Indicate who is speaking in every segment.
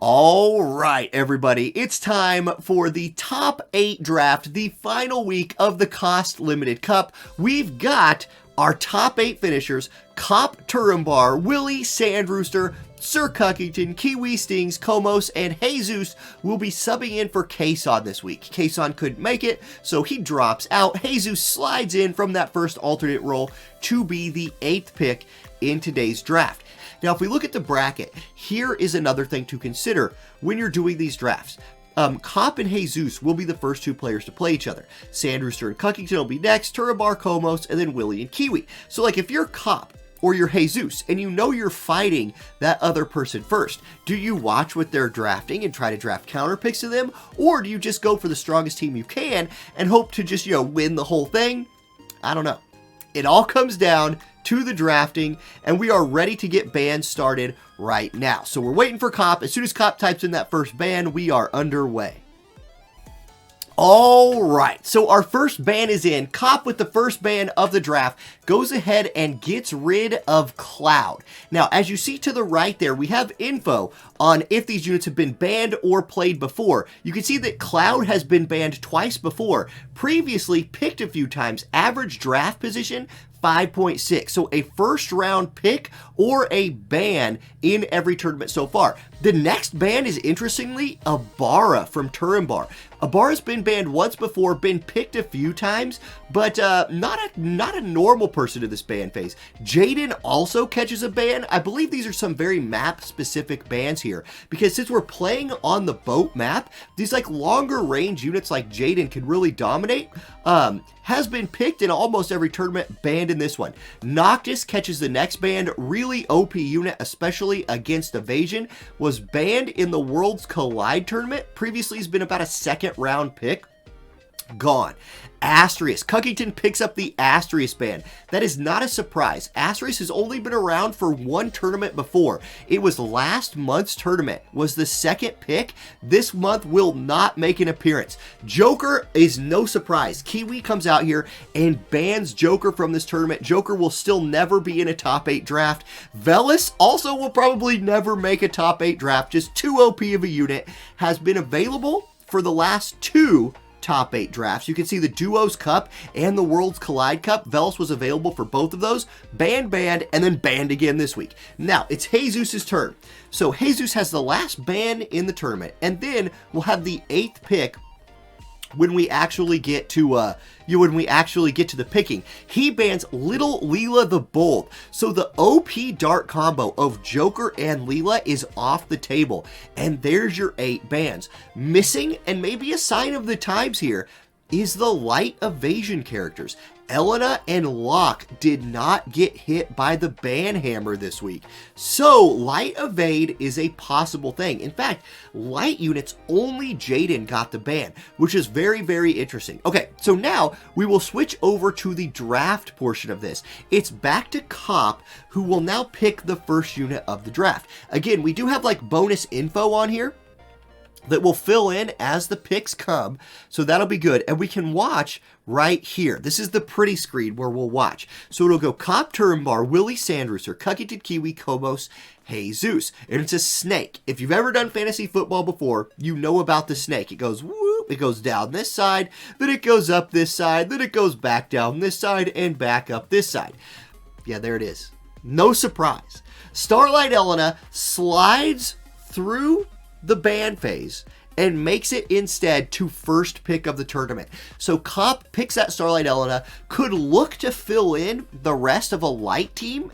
Speaker 1: All right, everybody, it's time for the top 8 draft, the final week of the Cost Limited Cup. We've got our top 8 finishers: Cop Turumbar, Willie Sandrooster, Sir Cuckington, Kiwi Stings, Komos, and Jesus will be subbing in for Kason this week. Kason couldn't make it, so he drops out. Jesus slides in from that first alternate role to be the 8th pick in today's draft. Now, if we look at the bracket, here is another thing to consider when you're doing these drafts. Cop and Jesus will be the first 2 players to play each other. Sandrooster and Cuckington will be next, Turumbar, Komos, and then Willie and Kiwi. So, like, if you're Cop or you're Jesus and you know you're fighting that other person first, do you watch what they're drafting and try to draft counter picks to them? Or do you just go for the strongest team you can and hope to just, win the whole thing? I don't know. It all comes down to the drafting, and we are ready to get bans started right now. So we're waiting for Cop. As soon as Cop types in that first ban, we are underway. All right, so our first ban is in. Cop, with the first ban of the draft, goes ahead and gets rid of Cloud. Now, as you see to the right there, we have info on if these units have been banned or played before. You can see that Cloud has been banned twice before. Previously picked a few times. Average draft position, 5.6. So a first round pick or a ban in every tournament so far. The next ban is, interestingly, Abara from Turumbar. Abara's been banned once before, been picked a few times, but not a normal person in this ban phase. Jaden also catches a ban. I believe these are some very map-specific bans here, because since we're playing on the boat map, these like longer range units like Jaden can really dominate. Has been picked in almost every tournament, banned in this one. Noctis catches the next ban. Really OP unit, especially against evasion. Was banned in the Worlds Collide tournament. Previously has been about a second round pick. Gone. Asterius. Cuckington picks up the Asterius ban. That is not a surprise. Asterius has only been around for one tournament before. It was last month's tournament. Was the second pick. This month will not make an appearance. Joker is no surprise. Kiwi comes out here and bans Joker from this tournament. Joker will still never be in a top 8 draft. Velis also will probably never make a top 8 draft. Just too OP of a unit. Has been available for the last 2 top 8 drafts. You can see the Duos Cup and the Worlds Collide Cup. Velis was available for both of those. Banned, and then banned again this week. Now, it's Jesus' turn. So Jesus has the last ban in the tournament, and then we'll have the 8th pick when we actually get to the picking. He bans Little Leela the Bold. So the OP dart combo of Joker and Leela is off the table. And there's your 8 bans. Missing, and maybe a sign of the times here, is the light evasion characters. ELENA and Locke did not get hit by the ban hammer this week. So light evade is a possible thing. In fact, light units, only Jaden got the ban, which is very, very interesting. Okay, so now we will switch over to the draft portion of this. It's back to Cop, who will now pick the first unit of the draft. Again, we do have like bonus info on here that will fill in as the picks come, so that'll be good. And we can watch right here. This is the pretty screen where we'll watch. So it'll go Cop Turumbar, Willie Sandrooster, Cuckington, Kiwi, Komos, Jesus. And it's a snake. If you've ever done fantasy football before, you know about the snake. It goes whoop, it goes down this side, then it goes up this side, then it goes back down this side, and back up this side. Yeah, there it is. No surprise. Starlight ELENA slides through the ban phase and makes it instead to first pick of the tournament. So Cop picks that Starlight ELENA, could look to fill in the rest of a light team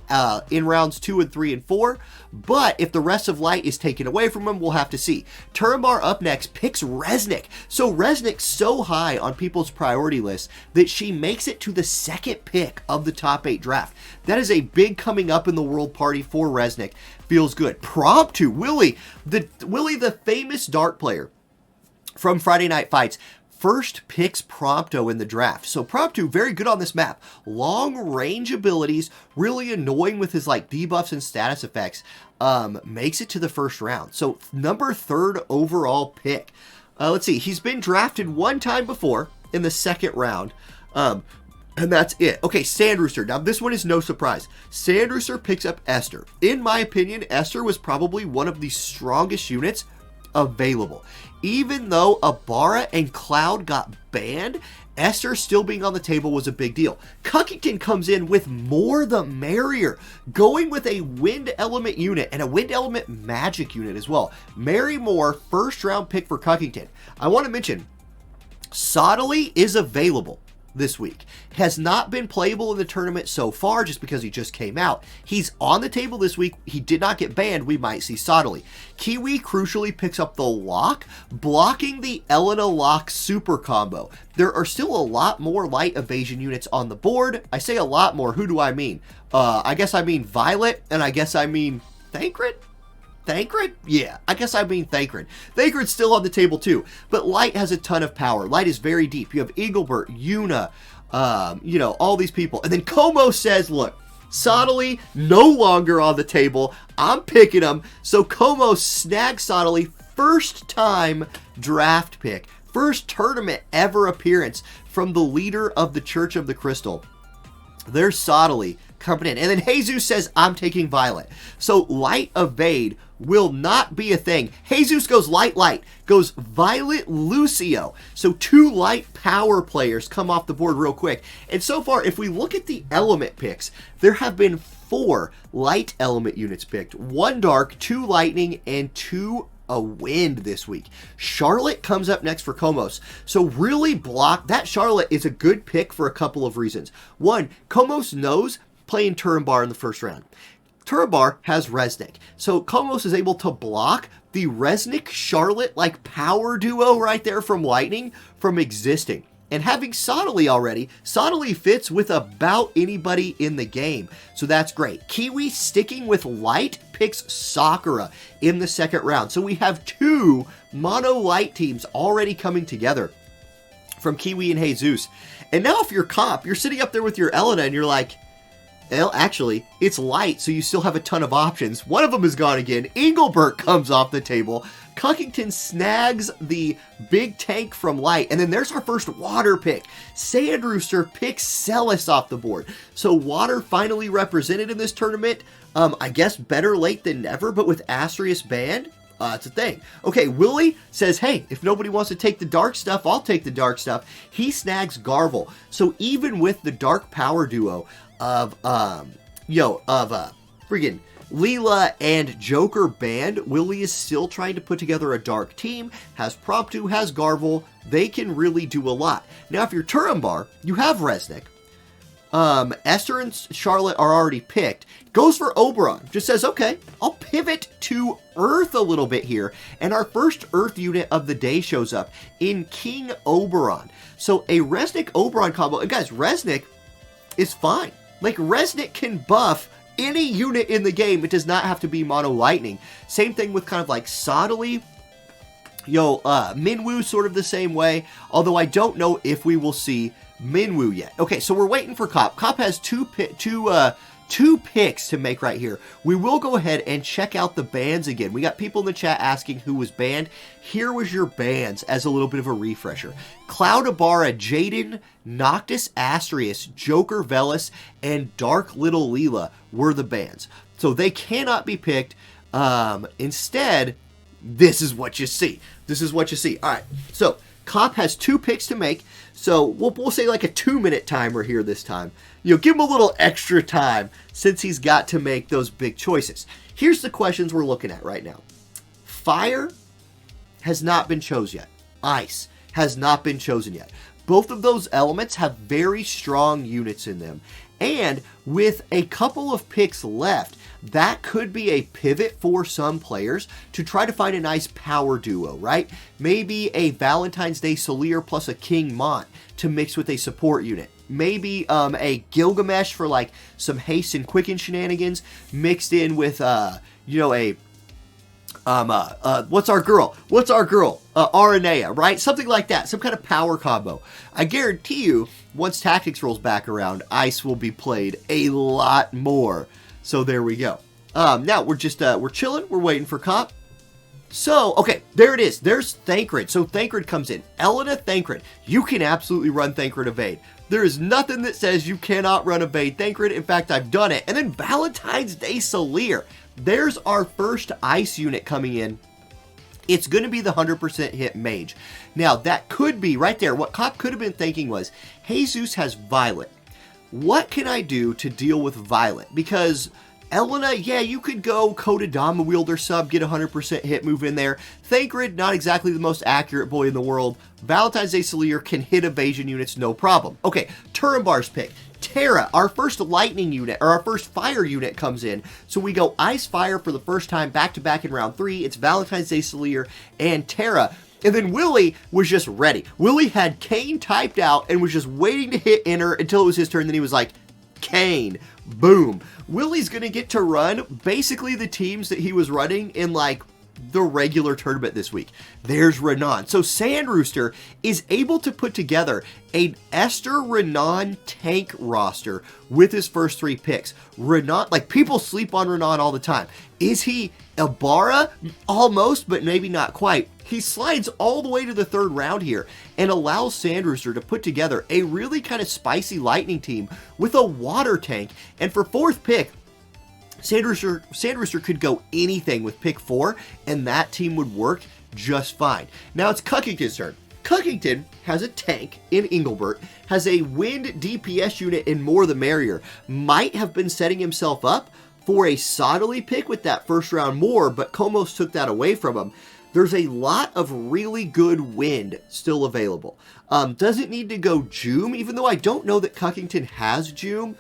Speaker 1: in rounds 2 and 3 and 4, but if the rest of light is taken away from him, we'll have to see. Turumbar up next picks Resnick. So Resnick's so high on people's priority list that she makes it to the second pick of the top 8 draft. That is a big coming up in the world party for Resnick. Feels good. Promptu, Willie, the famous dart player from Friday Night Fights, first picks Prompto in the draft. So Prompto, very good on this map. Long range abilities, really annoying with his like debuffs and status effects. Makes it to the first round. So number 3rd overall pick. Let's see, he's been drafted one time before in the second round. And that's it. Okay, Sandrooster. Now, this one is no surprise. Sandrooster picks up Esther. In my opinion, Esther was probably one of the strongest units available. Even though Ibarra and Cloud got banned, Esther still being on the table was a big deal. Cuckington comes in with more the merrier, going with a wind element unit and a wind element magic unit as well. Mary Moore, first round pick for Cuckington. I want to mention, Sottily is available this week. Has not been playable in the tournament so far just because he just came out. He's on the table this week. He did not get banned. We might see Sottily. Kiwi crucially picks up the lock, blocking the ELENA lock super combo. There are still a lot more light evasion units on the board. I say a lot more. Who do I mean? I guess I mean Violet, and I guess I mean Thancred? Thancred? Yeah, I guess I mean Thancred. Thancred's still on the table too, but Light has a ton of power. Light is very deep. You have Eaglebert, Yuna, all these people. And then Como says, look, Sottily no longer on the table. I'm picking him. So Como snags Sottily, first time draft pick. First tournament ever appearance from the leader of the Church of the Crystal. There's Sottily coming in. And then Jesus says, I'm taking Violet. So Light Evade will not be a thing. Jesus goes light, goes Violet Lucio. So 2 light power players come off the board real quick. And so far, if we look at the element picks, there have been 4 light element units picked. 1 dark, 2 lightning, and 2 a wind this week. Charlotte comes up next for Komos. So really block. That Charlotte is a good pick for a couple of reasons. 1, Komos knows playing Turambar in the first round. Turambar has Resnick. So Komos is able to block the Resnick Charlotte like power duo right there from Lightning from existing. And having Sottily already, Sottily fits with about anybody in the game. So that's great. Kiwi sticking with Light picks Sakura in the second round. So we have 2 mono Light teams already coming together from Kiwi and Jesus. And now if you're Comp, you're sitting up there with your Elena and you're like, well, actually, it's Light, so you still have a ton of options. One of them is gone again. Engelbert comes off the table. Cuckington snags the big tank from Light. And then there's our first water pick. Sandrooster picks Celis off the board. So water finally represented in this tournament. I guess better late than never, but with Asterius banned, it's a thing. Okay, Willie says, hey, if nobody wants to take the dark stuff, I'll take the dark stuff. He snags Garvel. So even with the dark power duo of friggin' Leela and Joker banned, Willie is still trying to put together a dark team, has Promptu, has Garvel. They can really do a lot. Now, if you're Turambar, you have Resnick. Esther and Charlotte are already picked. Goes for Oberon. Just says, okay, I'll pivot to Earth a little bit here. And our first Earth unit of the day shows up in King Oberon. So a Resnick Oberon combo. And guys, Resnick is fine. Like, Resnick can buff any unit in the game. It does not have to be mono lightning. Same thing with kind of like Sottily. Minwoo sort of the same way. Although I don't know if we will see Minwoo yet. Okay, so we're waiting for Cop. Cop has two picks to make right here. We will go ahead and check out the bans again. We got people in the chat asking who was banned. Here was your bans as a little bit of a refresher. Cloud Ibarra, Jaden, Noctis Asterius, Joker Velis, and Dark Little Leela were the bans. So they cannot be picked. Instead, this is what you see. This is what you see. All right, so Cop has 2 picks to make. So we'll say like a 2-minute timer here this time. Give him a little extra time since he's got to make those big choices. Here's the questions we're looking at right now. Fire has not been chosen yet. Ice has not been chosen yet. Both of those elements have very strong units in them. And with a couple of picks left, that could be a pivot for some players to try to find a nice power duo, right? Maybe a Valentine's Day Solier plus a King Mont to mix with a support unit. Maybe a Gilgamesh for like some haste and quicken shenanigans mixed in with what's our girl? Aranea, right? Something like that. Some kind of power combo. I guarantee you, once Tactics rolls back around, Ice will be played a lot more. So there we go. Now we're just, we're chilling. We're waiting for Cop. So, okay, there it is. There's Thancred. So Thancred comes in. Elena Thancred. You can absolutely run Thancred Evade. There is nothing that says you cannot run Evade Thancred. In fact, I've done it. And then Valentine's Day Solier. There's our first Ice unit coming in it's going to be the 100% hit mage. Now, that could be, right there, what Cop could have been thinking was, Jesus has Violet. What can I do to deal with Violet? Because ELENA, yeah, you could go Kodadama Wielder sub, get 100% hit move in there. Thancred, not exactly the most accurate boy in the world. Valentine's Day Solier can hit evasion units, no problem. Okay, Turambar's pick. Terra, our first lightning unit, or our first fire unit comes in. So we go Ice Fire for the first time back-to-back in round 3. It's Valentine's Day Solier and Terra. And then Willie was just ready. Willie had Kane typed out and was just waiting to hit enter until it was his turn. Then he was like, Kane, boom. Willie's going to get to run basically the teams that he was running in like the regular tournament this week. There's Renan. So Sand Rooster is able to put together an Esther Renan tank roster with his first 3 picks. Renan, like people sleep on Renan all the time. Is he Ibarra? Almost, but maybe not quite. He slides all the way to the 3rd round here and allows Sand Rooster to put together a really kind of spicy lightning team with a water tank. And for 4th pick, Sand Rooster could go anything with pick 4, and that team would work just fine. Now it's Cuckington's turn. Cuckington has a tank in Engelbert, has a wind DPS unit in More the Merrier, might have been setting himself up for a Sottily pick with that first round More, but Komos took that away from him. There's a lot of really good wind still available. Doesn't need to go Joom, even though I don't know that Cuckington has Joom.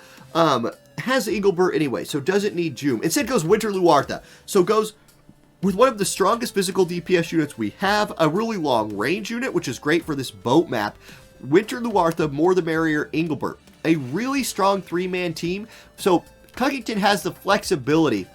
Speaker 1: Has Engelbert anyway, so doesn't need Joom. Instead goes Winter Luartha. So goes with one of the strongest physical DPS units we have, a really long range unit, which is great for this boat map. Winter Luartha, More the Merrier, Engelbert. A really strong 3-man team. So Cuckington has the flexibility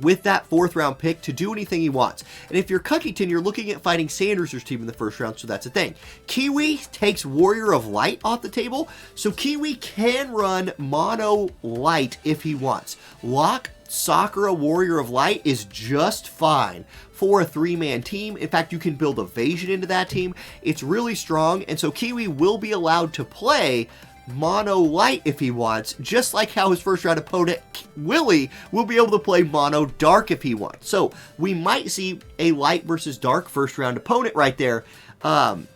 Speaker 1: with that 4th round pick to do anything he wants. And if you're Cuckington, you're looking at fighting Sanders' team in the 1st round, so that's a thing. Kiwi takes Warrior of Light off the table, so Kiwi can run Mono Light if he wants. Locke, Sakura, Warrior of Light is just fine for a 3-man team. In fact, you can build Evasion into that team. It's really strong, and so Kiwi will be allowed to play Mono Light if he wants, just like how his 1st round opponent Willie will be able to play Mono Dark if he wants. So we might see a Light versus Dark 1st round opponent right there, and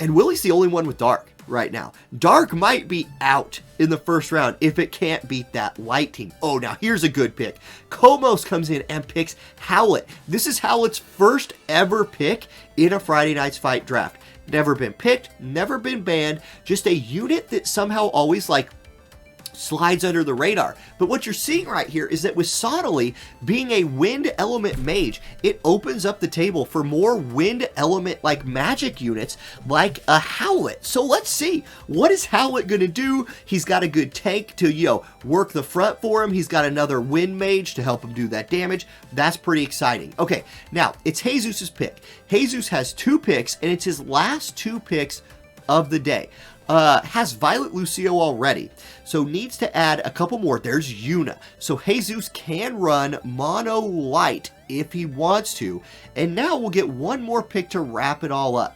Speaker 1: Willie's the only one with Dark right now. Dark might be out in the 1st round if it can't beat that Light team. Oh, now here's a good pick. Komos comes in and picks Howlet. This is Howlet's first ever pick in a Friday Night's Fight draft. Never been picked, never been banned, just a unit that somehow always like slides under the radar. But what you're seeing right here is that with Sottily being a wind element mage, it opens up the table for more wind element like magic units like a Howlet. So let's see, what is Howlet going to do? He's got a good tank to, work the front for him. He's got another wind mage to help him do that damage. That's pretty exciting. Okay, now it's Jesus's pick. Jesus has 2 picks, and it's his last 2 picks of the day. Has Violet Lucio already, so needs to add a couple more. There's Yuna. So Jesus can run Mono Light if he wants to. And now we'll get one more pick to wrap it all up.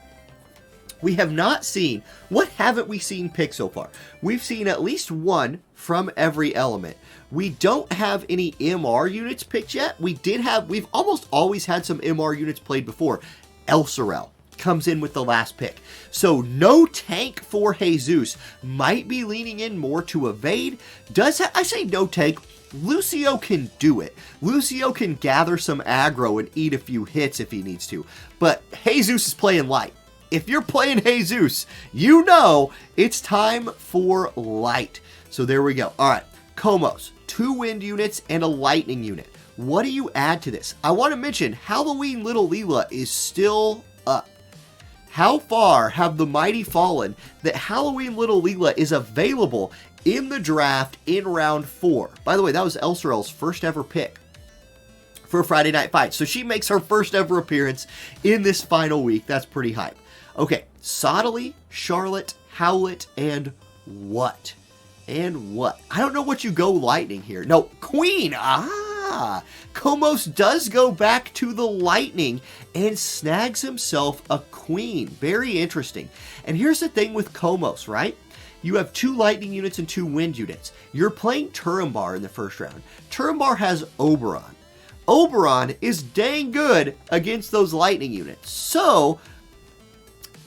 Speaker 1: We have not seen, what haven't we seen pick so far? We've seen at least 1 from every element. We don't have any MR units picked yet. We've almost always had some MR units played before. Elsorel comes in with the last pick. So no tank for Jesus. Might be leaning in more to evade. I say no tank. Lucio can do it. Lucio can gather some aggro and eat a few hits if he needs to. But Jesus is playing light. If you're playing Jesus, you know it's time for light. So there we go. All right, Komos, 2 wind units and a lightning unit. What do you add to this? I want to mention Halloween Little Leela is still up. How far have the mighty fallen that Halloween Little Leela is available in the draft in round 4? By the way, that was Elsorel's first ever pick for Friday Night Fight. So she makes her first ever appearance in this final week. That's pretty hype. Okay, Sottily, Charlotte, Howlet, and what? And what? I don't know what you go lightning here. No, Queen. Komos does go back to the lightning and snags himself a queen. Very interesting. And here's the thing with Komos, right? You have 2 lightning units and 2 wind units. You're playing Turambar in the 1st round. Turambar has Oberon. Oberon is dang good against those lightning units. So,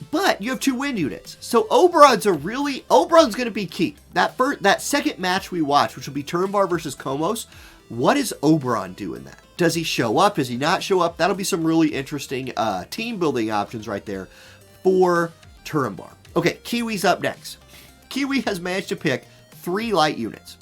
Speaker 1: but you have 2 wind units. So Oberon's going to be key. That second match we watch, which will be Turnbar versus Komos, what does Oberon do in that? Does he show up? Does he not show up? That'll be some really interesting team building options right there for Turnbar. Okay, Kiwi's up next. Kiwi has managed to pick 3 light units.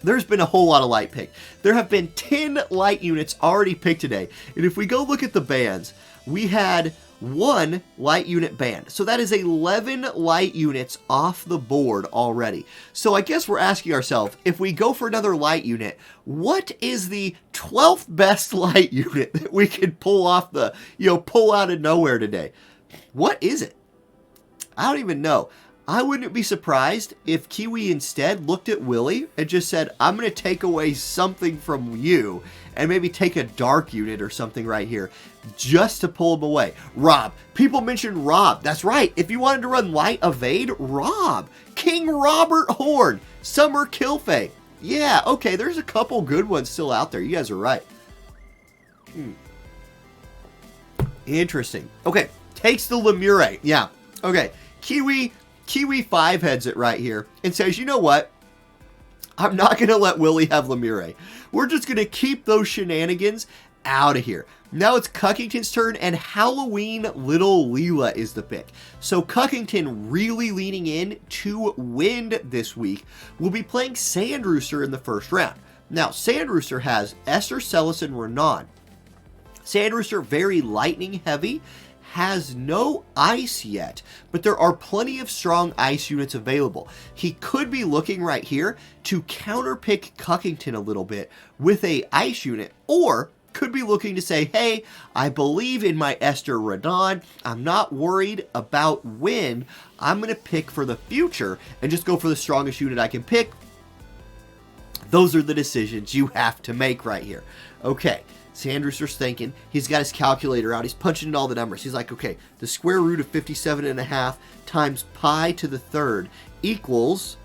Speaker 1: There's been a whole lot of light picked. There have been 10 light units already picked today. And if we go look at the bans, we had 1 light unit banned. So that is 11 light units off the board already. So I guess we're asking ourselves, if we go for another light unit, what is the 12th best light unit that we could pull off the, pull out of nowhere today? What is it? I don't even know. I wouldn't be surprised if Kiwi instead looked at Willie and just said, I'm going to take away something from you and maybe take a dark unit or something right here just to pull him away. Rob. People mentioned Rob. That's right. If you wanted to run light evade, Rob. King Robert Horn. Summer Kilfay. Yeah, okay, there's a couple good ones still out there. You guys are right. Interesting. Okay, takes the Lemure. Yeah, okay. Kiwi 5 heads it right here and says, you know what? I'm not going to let Willie have Lemure. We're just going to keep those shenanigans out of here. Now it's Cuckington's turn, and Halloween Little Leela is the pick. So Cuckington really leaning in to wind this week. Will be playing Sandrooster in the first round. Now, Sandrooster has Esther, Celis, and Renan. Sandrooster, very lightning heavy. Has no ice yet, but there are plenty of strong ice units available. He could be looking right here to counterpick Cuckington a little bit with a ice unit, or could be looking to say, hey, I believe in my Esther Renan. I'm not worried about wind. I'm going to pick for the future and just go for the strongest unit I can pick. Those are the decisions you have to make right here. Okay. Sandrooster's thinking. He's got his calculator out. He's punching in all the numbers. He's like, okay, the square root of 57.5 times pi to the third equals...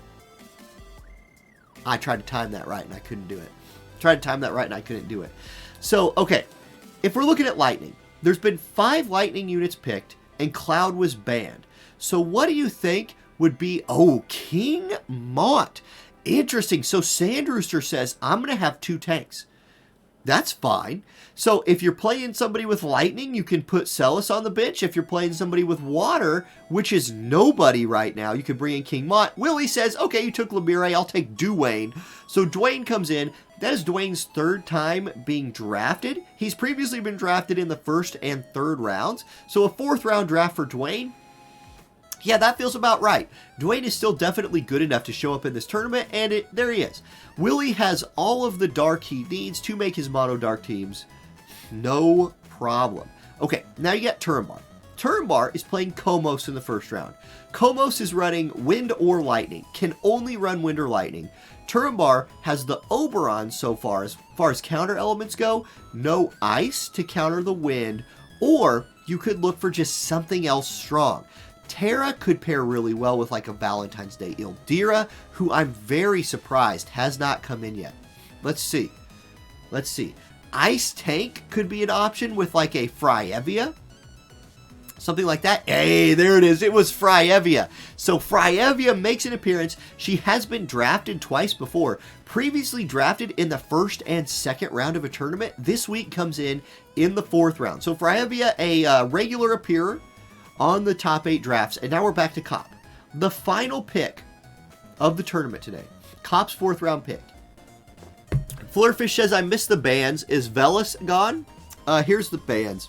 Speaker 1: I tried to time that right and I couldn't do it. So, okay, if we're looking at lightning, there's been 5 lightning units picked and Cloud was banned. So what do you think would be... Oh, King Mont. Interesting. So Sandrooster says, I'm going to have 2 tanks. That's fine. So if you're playing somebody with lightning, you can put Celis on the bench. If you're playing somebody with water, which is nobody right now, you can bring in King Mont. Willie says, okay, you took Lemire, I'll take Dwayne. So Dwayne comes in. That is Dwayne's 3rd time being drafted. He's previously been drafted in the 1st and 3rd rounds. So a 4th round draft for Dwayne. Yeah, that feels about right. Dwayne is still definitely good enough to show up in this tournament, and there he is. Willie has all of the dark he needs to make his mono dark teams. No problem. Okay, now you got Turnbar. Turnbar is playing Komos in the first round. Komos is running wind or lightning. Can only run wind or lightning. Turnbar has the Oberon so far as counter elements go. No ice to counter the wind, or you could look for just something else strong. Terra could pair really well with like a Valentine's Day Ildira, who I'm very surprised has not come in yet. Let's see. Ice Tank could be an option with like a Fryevia. Something like that. Hey, there it is. It was Fryevia. So Fryevia makes an appearance. She has been drafted twice before. Previously drafted in the 1st and 2nd round of a tournament. This week comes in the 4th round. So Fryevia, a regular appearer on the top 8 drafts, and now we're back to Cop. The final pick of the tournament today. Cop's 4th round pick. Flurfish says, I missed the bans. Is Velas gone? Here's the bans.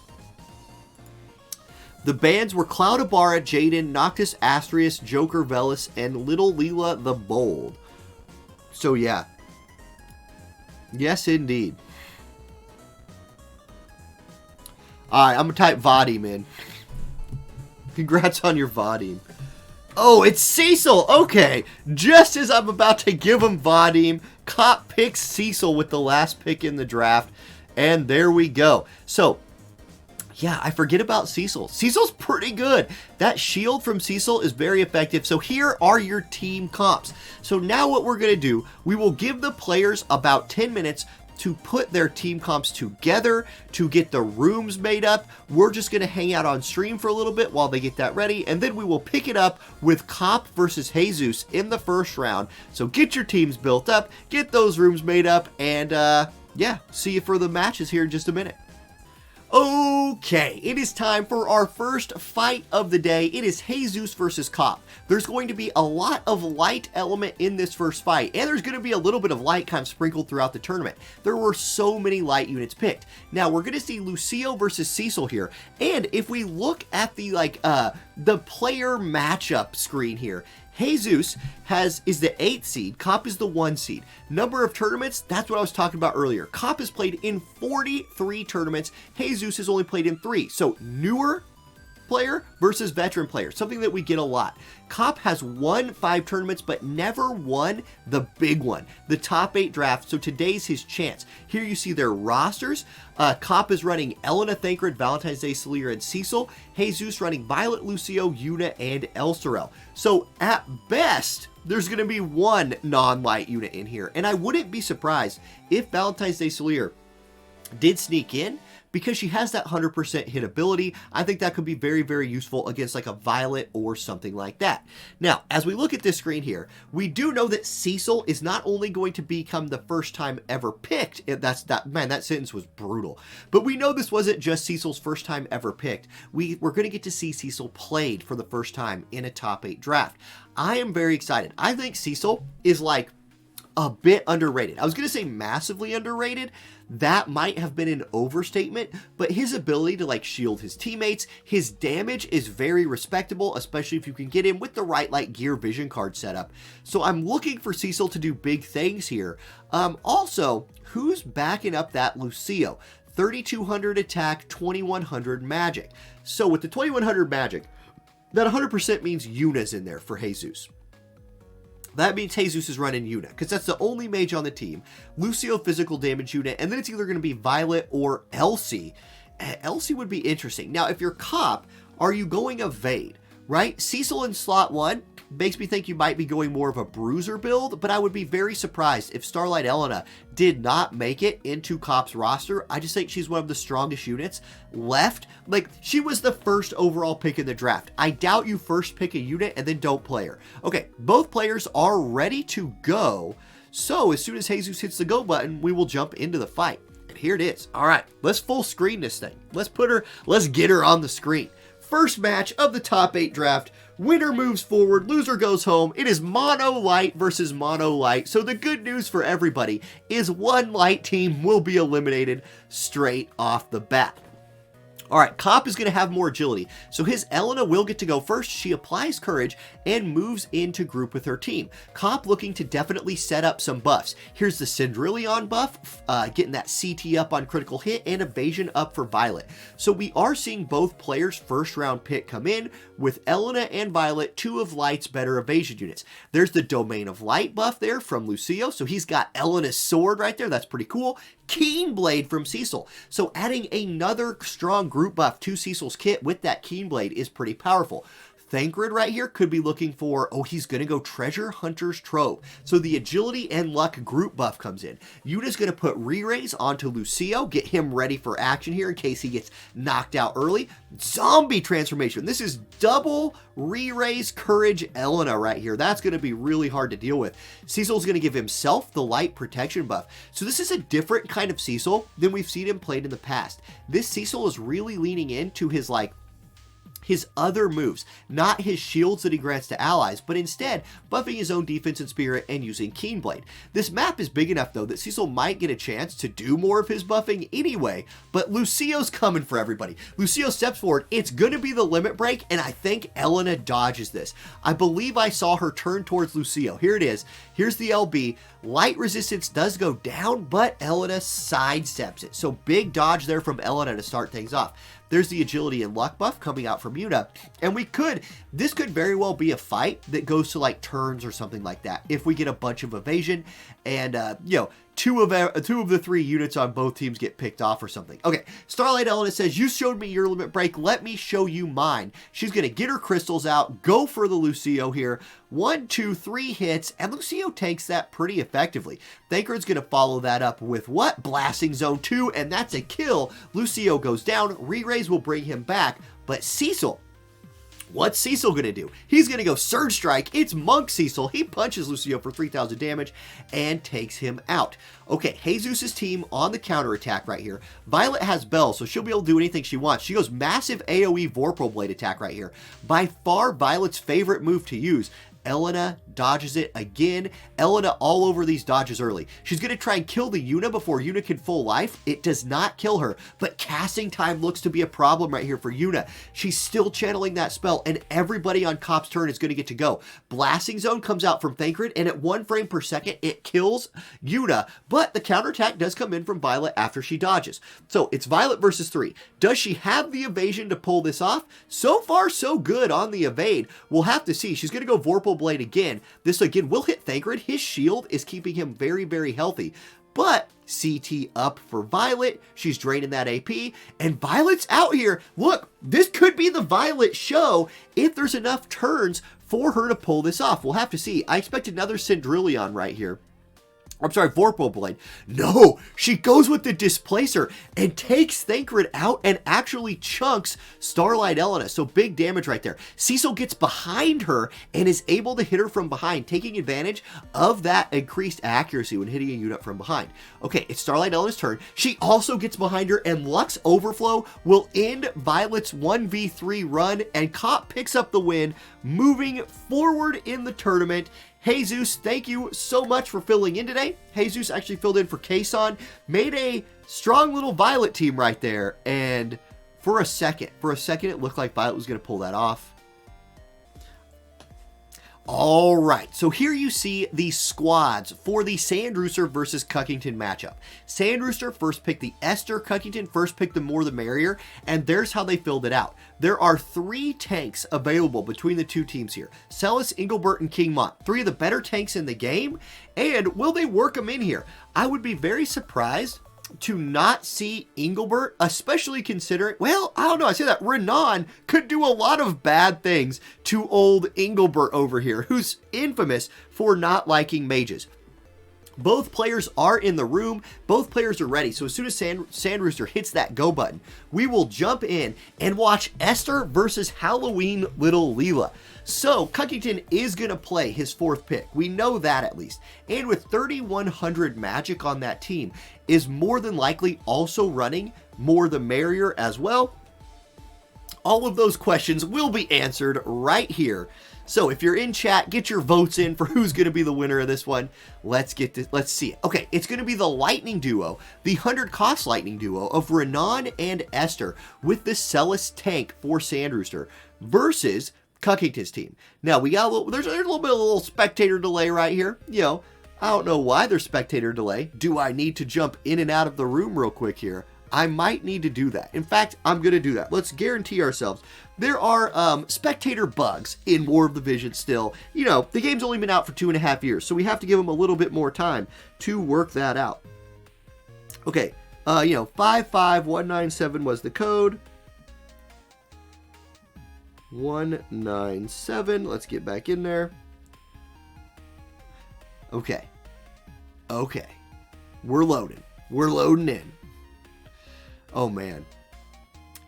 Speaker 1: The bans were Cloudabara, Jaden, Noctis, Astrius, Joker, Velas, and Little Leela the Bold. So yeah. Yes, indeed. Alright, I'm gonna type Vadim in. Congrats on your Vadim. Oh, it's Cecil. Okay. Just as I'm about to give him Vadim, Cop picks Cecil with the last pick in the draft. And there we go. So, yeah, I forget about Cecil. Cecil's pretty good. That shield from Cecil is very effective. So here are your team comps. So now what we're going to do, we will give the players about 10 minutes to put their team comps together, to get the rooms made up. We're just going to hang out on stream for a little bit while they get that ready, and then we will pick it up with Cop versus Jesus in the first round. So get your teams built up, get those rooms made up, and yeah, see you for the matches here in just a minute. Okay, it is time for our first fight of the day. It is Jesus versus Cop. There's going to be a lot of light element in this first fight, and there's going to be a little bit of light kind of sprinkled throughout the tournament. There were so many light units picked. Now, we're going to see Lucio versus Cecil here, and if we look at the, the player matchup screen here, Jesus is the 8th seed, Cop is the 1 seed. Number of tournaments, that's what I was talking about earlier. Cop has played in 43 tournaments, Jesus has only played in 3. So newer player versus veteran player, something that we get a lot. Cop has won 5 tournaments, but never won the big one, the top 8 draft, so today's his chance. Here you see their rosters. Cop is running ELENA, Thancred, Valentine's Day, Salier, and Cecil. Jesus running Violet, Lucio, Yuna, and Elsorel. So at best, there's going to be one non-light unit in here, and I wouldn't be surprised if Valentine's Day Salier did sneak in, because she has that 100% hit ability. I think that could be very, very useful against like a Violet or something like that. Now, as we look at this screen here, we do know that Cecil is not only going to become the first time ever picked, man, that sentence was brutal, but we know this wasn't just Cecil's first time ever picked. We're going to get to see Cecil played for the first time in a top 8 draft. I am very excited. I think Cecil is like a bit underrated. I was going to say massively underrated. That might have been an overstatement, but his ability to like shield his teammates, his damage is very respectable, especially if you can get him with the right like gear vision card setup. So I'm looking for Cecil to do big things here. Also, who's backing up that Lucio? 3200 attack, 2100 magic. So with the 2100 magic, that 100% means Yuna's in there for Jesus. That means Jesus is running Yuna, because that's the only mage on the team. Lucio physical damage unit, and then it's either going to be Violet or Elsie. Elsie would be interesting. Now, if you're Cop, are you going Evade, right? Cecil in slot 1 makes me think you might be going more of a bruiser build, but I would be very surprised if Starlight Elena did not make it into Cop's roster. I just think she's one of the strongest units left. Like, she was the first overall pick in the draft. I doubt you first pick a unit and then don't play her. Okay, both players are ready to go. So as soon as Jesus hits the go button, we will jump into the fight. And here it is. All right, let's full screen this thing. Let's get her on the screen. First match of the top 8 draft. Winner moves forward, loser goes home. It is mono light versus mono light. So the good news for everybody is one light team will be eliminated straight off the bat. All right, Cop is going to have more agility, so his ELENA will get to go first. She applies courage and moves into group with her team. Cop looking to definitely set up some buffs. Here's the Cendrillon buff, getting that CT up on critical hit and evasion up for Violet. So we are seeing both players' first round pick come in with ELENA and Violet, 2 of Light's better evasion units. There's the Domain of Light buff there from Lucio, so he's got ELENA's sword right there. That's pretty cool. Keen Blade from Cecil. So adding another strong group buff to Cecil's kit with that Keen Blade is pretty powerful. Thancred right here could be looking for, he's going to go Treasure Hunter's Trove. So the agility and luck group buff comes in. Yuna's going to put re-raise onto Lucio, get him ready for action here in case he gets knocked out early. Zombie transformation. This is double re-raise courage ELENA right here. That's going to be really hard to deal with. Cecil's going to give himself the light protection buff. So this is a different kind of Cecil than we've seen him played in the past. This Cecil is really leaning into his his other moves, not his shields that he grants to allies, but instead buffing his own defense and spirit and using Keen Blade. This map is big enough though that Cecil might get a chance to do more of his buffing anyway, but Lucio's coming for everybody. Lucio steps forward, it's going to be the limit break, and I think ELENA dodges this. I believe I saw her turn towards Lucio. Here it is. Here's the LB. Light resistance does go down, but ELENA sidesteps it. So big dodge there from ELENA to start things off. There's the agility and luck buff coming out from Yuna. And this could very well be a fight that goes to like turns or something like that. If we get a bunch of evasion and, two of the 3 units on both teams get picked off or something. Okay, Starlight Elena says, you showed me your limit break. Let me show you mine. She's going to get her crystals out, go for the Lucio here. 1, 2, 3 hits, and Lucio takes that pretty effectively. Thancred's going to follow that up with what? Blasting Zone 2, and that's a kill. Lucio goes down. Re-raise will bring him back, but Cecil, what's Cecil going to do? He's going to go Surge Strike. It's Monk Cecil. He punches Lucio for 3,000 damage and takes him out. Okay, Jesus' team on the counterattack right here. Violet has Bell, so she'll be able to do anything she wants. She goes massive AoE Vorpal Blade attack right here. By far, Violet's favorite move to use. Elena dodges it again. Elena all over these dodges early. She's going to try and kill the Yuna before Yuna can full life. It does not kill her, but casting time looks to be a problem right here for Yuna. She's still channeling that spell, and everybody on Cop's turn is going to get to go. Blasting Zone comes out from Thancred, and at 1 frame per second, it kills Yuna, but the counterattack does come in from Violet after she dodges. So it's Violet versus 3. Does she have the evasion to pull this off? So far, so good on the evade. We'll have to see. She's going to go Vorpal Blade again. This again will hit Thancred. His shield is keeping him very, very healthy. But CT up for Violet. She's draining that AP. And Violet's out here. Look, this could be the Violet show if there's enough turns for her to pull this off. We'll have to see. I expect another Cendrillon right here. I'm sorry, Vorpal Blade. No, she goes with the Displacer and takes Thancred out and actually chunks Starlight Elena. So big damage right there. Cecil gets behind her and is able to hit her from behind, taking advantage of that increased accuracy when hitting a unit from behind. Okay, it's Starlight Elena's turn. She also gets behind her, and Lux Overflow will end Violet's 1v3 run, and Cop picks up the win, moving forward in the tournament. Jesus, thank you so much for filling in today. Jesus actually filled in for Kason, made a strong little Violet team right there, and for a second it looked like Violet was going to pull that off. All right, so here you see the squads for the Sandrooster versus Cuckington matchup. Sandrooster first picked the Esther, Cuckington first picked the More the Merrier, and there's how they filled it out. There are 3 tanks available between the 2 teams here. Celis, Engelbert, and King Mont. 3 of the better tanks in the game, and will they work them in here? I would be very surprised to not see Engelbert, especially considering, well, I don't know, I say that Renan could do a lot of bad things to old Engelbert over here, who's infamous for not liking mages. Both players are in the room. Both players are ready. So as soon as Sandrooster hits that go button, we will jump in and watch Esther versus Halloween Little Leela. So Cuckington is going to play his 4th pick. We know that at least. And with 3,100 magic on that team, is more than likely also running More the Merrier as well. All of those questions will be answered right here. So if you're in chat, get your votes in for who's going to be the winner of this one. Let's see it. Okay, it's going to be the Lightning Duo, the 100 cost Lightning Duo of Renan and Esther with the Celis tank for Sandrooster versus Cuckington's team. Now we got there's a little bit of a little spectator delay right here. You know, I don't know why there's spectator delay. Do I need to jump in and out of the room real quick here? I might need to do that. In fact, I'm going to do that. Let's guarantee ourselves. There are spectator bugs in War of the Vision still. You know, the game's only been out for 2.5 years, so we have to give them a little bit more time to work that out. Okay, 55197 was the code. 197. Let's get back in there. Okay. We're loading. We're loading in. Oh man.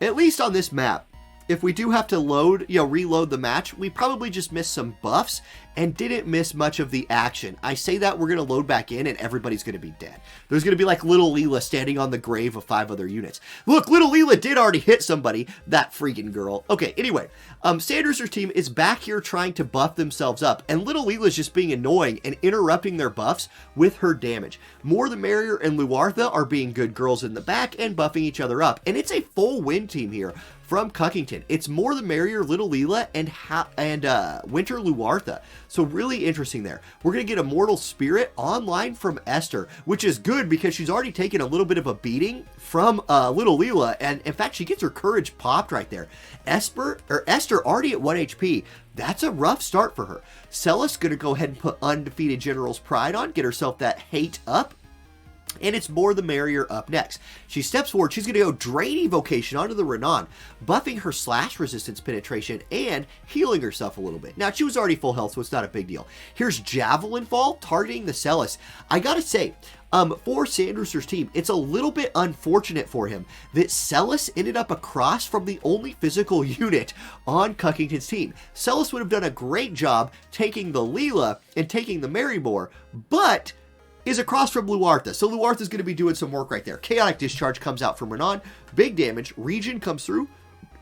Speaker 1: At least on this map, if we do have to reload the match, we probably just missed some buffs and didn't miss much of the action. I say that we're going to load back in and everybody's going to be dead. There's going to be like Little Leela standing on the grave of 5 other units. Look, Little Leela did already hit somebody. That freaking girl. Okay, anyway, Sandrooster's team is back here trying to buff themselves up, and Little Leela's just being annoying and interrupting their buffs with her damage. More the Merrier and Luartha are being good girls in the back and buffing each other up, and it's a full win team here from Cuckington. It's More the Merrier, Little Leela, and Winter Luartha. So really interesting there. We're going to get Immortal Spirit online from Esther, which is good because she's already taken a little bit of a beating from Little Leela, and in fact, she gets her courage popped right there. Esther already at 1 HP. That's a rough start for her. Celis going to go ahead and put Undefeated General's Pride on, get herself that hate up. And it's more the merrier up next. She steps forward. She's going to go Drain Evocation onto the Renan, buffing her slash resistance penetration and healing herself a little bit. Now, she was already full health, so it's not a big deal. Here's Javelin Fall, targeting the Celis. I got to say, for Sandrooster's team, it's a little bit unfortunate for him that Celis ended up across from the only physical unit on Cuckington's team. Celis would have done a great job taking the Leela and taking the Marymore, but is across from Luartha. So Luartha's going to be doing some work right there. Chaotic Discharge comes out from Renan. Big damage. Regen comes through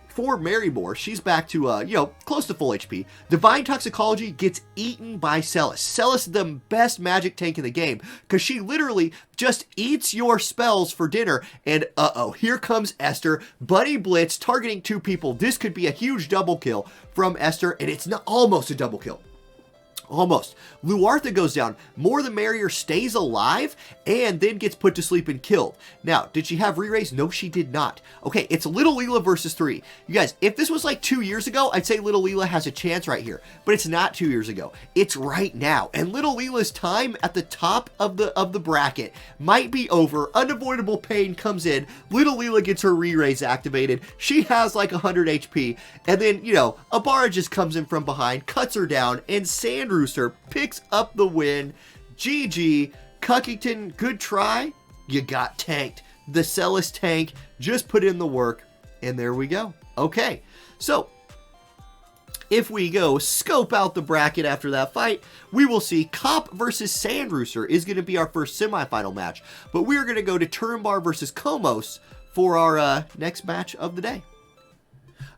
Speaker 1: for Marymore. She's back to, close to full HP. Divine Toxicology gets eaten by Celis. Celis, the best magic tank in the game, because she literally just eats your spells for dinner. And here comes Esther. Buddy Blitz targeting 2 people. This could be a huge double kill from Esther, and it's not almost a double kill. Almost. Luartha goes down. More the merrier stays alive and then gets put to sleep and killed. Now, did she have re-raise? No, she did not. Okay, it's Little Leela versus 3. You guys, if this was like 2 years ago, I'd say Little Leela has a chance right here. But it's not 2 years ago. It's right now. And Little Leela's time at the top of the bracket might be over. Unavoidable pain comes in. Little Leela gets her re-raise activated. She has like 100 HP. And then, Abara just comes in from behind, cuts her down, and Sandrooster picks up the win. GG. Cuckington, good try. You got tanked. The Celis tank just put in the work, and there we go. Okay, so if we go scope out the bracket after that fight, we will see Cop versus Sandrooster is going to be our first semifinal match, but we're going to go to Turnbar versus Komos for our next match of the day.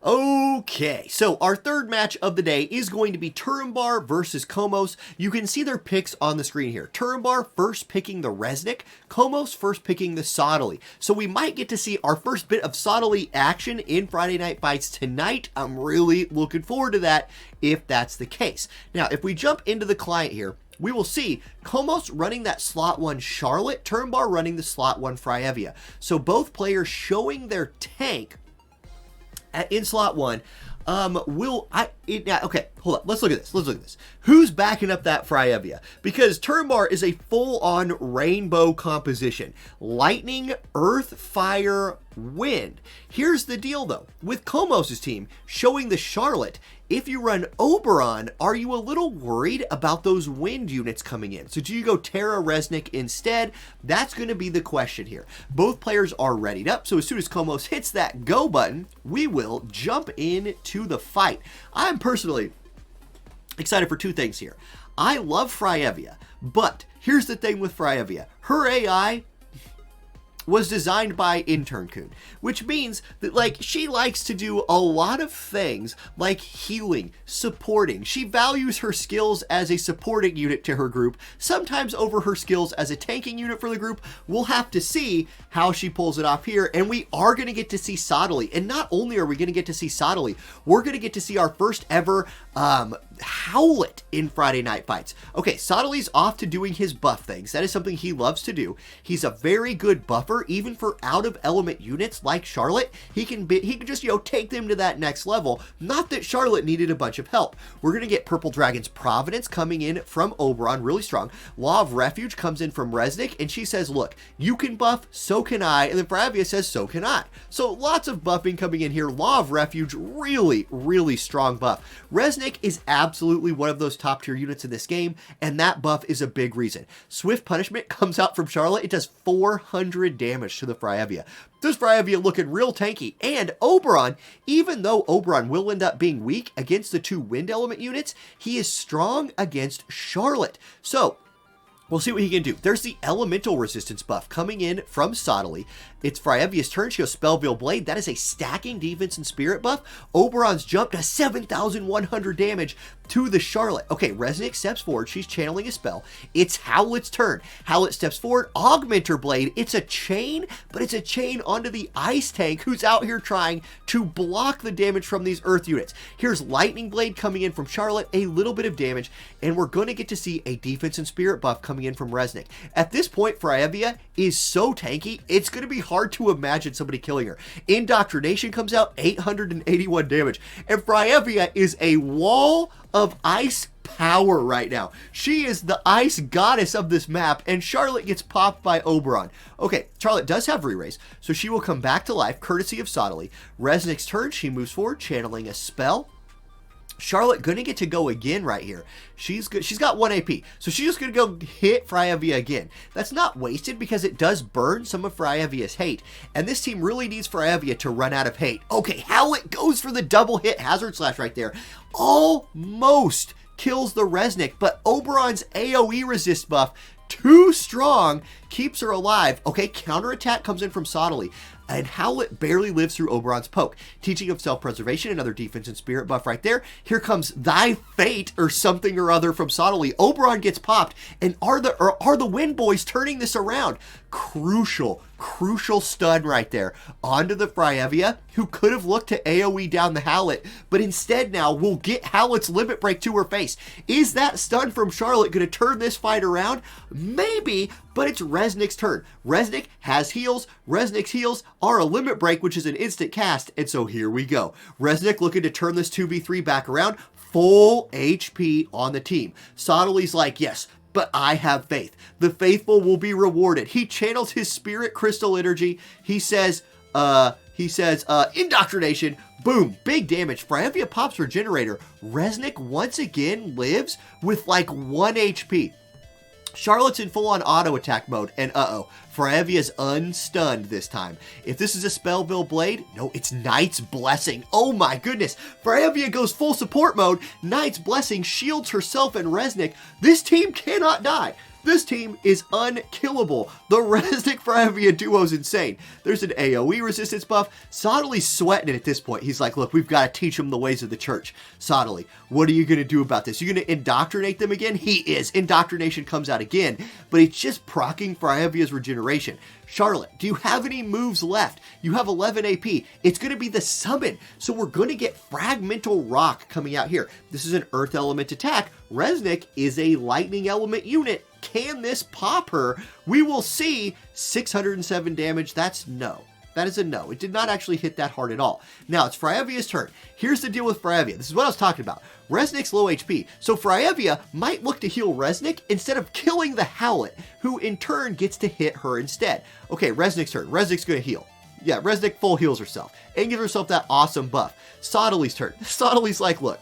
Speaker 1: Okay, so our third match of the day is going to be Turnbar versus Komos. You can see their picks on the screen here. Turnbar first picking the Resnick, Komos first picking the Sottily. So we might get to see our first bit of Sottily action in Friday Night Fights tonight. I'm really looking forward to that if that's the case. Now, if we jump into the client here, we will see Komos running that slot 1 Charlotte, Turnbar running the slot 1 Fryevia. So both players showing their tank in slot 1. Okay, hold on. Let's look at this. Who's backing up that Fryevia? Because Turnbar is a full-on rainbow composition. Lightning, earth, fire, wind. Here's the deal, though. With Komos' team showing the Charlotte, if you run Oberon, are you a little worried about those wind units coming in? So do you go Terra Resnick instead? That's going to be the question here. Both players are readied up, so as soon as Komos hits that go button, we will jump into the fight. I'm personally excited for 2 things here. I love Fryevia, but here's the thing with Fryevia. Her AI was designed by Intern-kun, which means that, she likes to do a lot of things like healing, supporting. She values her skills as a supporting unit to her group, sometimes over her skills as a tanking unit for the group. We'll have to see how she pulls it off here, and we are going to get to see Sottily. And not only are we going to get to see Sottily, we're going to get to see our first ever Howlet in Friday Night Fights. Okay, Sottily's off to doing his buff things. That is something he loves to do. He's a very good buffer, even for out of element units like Charlotte. He can just take them to that next level. Not that Charlotte needed a bunch of help. We're gonna get Purple Dragon's Providence coming in from Oberon, really strong. Law of Refuge comes in from Resnick, and she says, look, you can buff, so can I. And then Fryevia says, so can I. So lots of buffing coming in here. Law of Refuge, really, really strong buff. Resnick is absolutely one of those top tier units in this game, and that buff is a big reason. Swift Punishment comes out from Charlotte. It does 400 damage to the Fryevia. This Fryevia looking real tanky. And Oberon, even though Oberon will end up being weak against the 2 wind element units, he is strong against Charlotte. So we'll see what he can do. There's the elemental resistance buff coming in from Sottily. It's Fryevia's turn. She goes Spellveil Blade. That is a stacking defense and spirit buff. Oberon's jump to 7,100 damage to the Charlotte. Okay, Resnick steps forward. She's channeling a spell. It's Howlet's turn. Howlet steps forward. Augmenter Blade. It's a chain, but it's a chain onto the ice tank who's out here trying to block the damage from these earth units. Here's Lightning Blade coming in from Charlotte. A little bit of damage, and we're going to get to see a defense and spirit buff coming in from Resnick. At this point, Fryevia is so tanky, it's going to be hard to imagine somebody killing her. Indoctrination comes out, 881 damage. And Fryevia is a wall of ice power right now. She is the ice goddess of this map, and Charlotte gets popped by Oberon. Okay, Charlotte does have re-raise, so she will come back to life, courtesy of Sottile. Resnick's turn, she moves forward, channeling a spell. Charlotte gonna get to go again right here. She's good. She's got 1 AP, so she's just gonna go hit Freyevia again. That's not wasted because it does burn some of Fryevia's hate, and this team really needs Freyevia to run out of hate. Okay, Howlet goes for the double hit Hazard Slash right there. Almost kills the Resnick, but Oberon's AoE resist buff, too strong, keeps her alive. Okay, counterattack comes in from Sottile, and Howlet barely lives through Oberon's poke. Teaching of self-preservation, another defense and spirit buff right there. Here comes Thy Fate or something or other from Sottile. Oberon gets popped, and are the Wind Boys turning this around? Crucial stun right there onto the Freyevia, who could have looked to AoE down the Howlet, but instead now will get Howlet's limit break to her face. Is that stun from Charlotte going to turn this fight around? Maybe, but it's Resnick's turn. Resnick has heals. Resnick's heals are a limit break, which is an instant cast, and so here we go. Resnick looking to turn this 2v3 back around. Full HP on the team. Sottile's like, yes, but I have faith. The faithful will be rewarded. He channels his spirit crystal energy. He says, indoctrination. Boom, big damage. Freyevia pops Regenerator. Resnick once again lives with like 1 HP. Charlotte's in full-on auto attack mode, and Freyavia's unstunned this time. If this is a Spellville Blade, no, it's Knight's Blessing. Oh my goodness, Freyevia goes full support mode. Knight's Blessing shields herself and Resnick. This team cannot die. This team is unkillable. The Resnick Freyevia duo is insane. There's an AoE resistance buff. Sottile's sweating it at this point. He's like, look, we've got to teach them the ways of the church. Sottile, what are you going to do about this? You going to indoctrinate them again? He is. Indoctrination comes out again, but it's just proccing Fryevia's regeneration. Charlotte, do you have any moves left? You have 11 AP. It's going to be the summon, so we're going to get Fragmental Rock coming out here. This is an Earth Element attack. Resnick is a Lightning Element unit. Can this pop her? We will see. 607 damage. That's no. That is a no. It did not actually hit that hard at all. Now, it's Fryevia's turn. Here's the deal with Freyevia. This is what I was talking about. Resnick's low HP, so Freyevia might look to heal Resnick instead of killing the Howlet, who in turn gets to hit her instead. Okay, Resnick's turn. Resnick's going to heal. Yeah, Resnick full heals herself and gives herself that awesome buff. Sottile's turn. Sottile's like, look,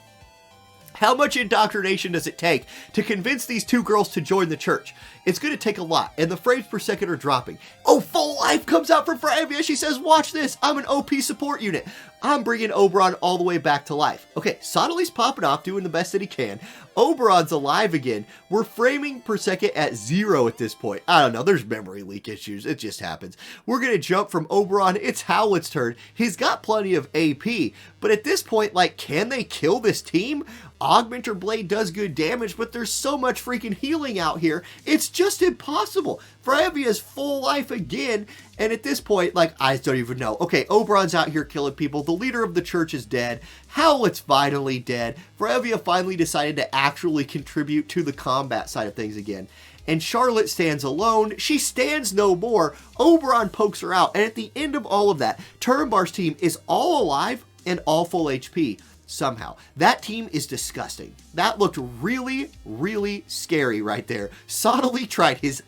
Speaker 1: how much indoctrination does it take to convince these two girls to join the church? It's going to take a lot, and the frames per second are dropping. Oh, full life comes out from Freyevia. She says, watch this. I'm an OP support unit. I'm bringing Oberon all the way back to life. Okay, Sottile's popping off, doing the best that he can. Oberon's alive again. We're framing per second at 0 at this point. I don't know. There's memory leak issues. It just happens. We're going to jump from Oberon. It's Howlet's turn. He's got plenty of AP, but at this point, like, can they kill this team? Augmenter Blade does good damage, but there's so much freaking healing out here. It's just impossible. Freyavia's full life again, and at this point, like, I don't even know. Okay, Oberon's out here killing people. The leader of the church is dead. Howlet's finally dead. Freyevia finally decided to actually contribute to the combat side of things again. And Charlotte stands alone. She stands no more. Oberon pokes her out, and at the end of all of that, Turnbar's team is all alive and all full HP. Somehow. That team is disgusting. That looked really, really scary right there. Sottile tried his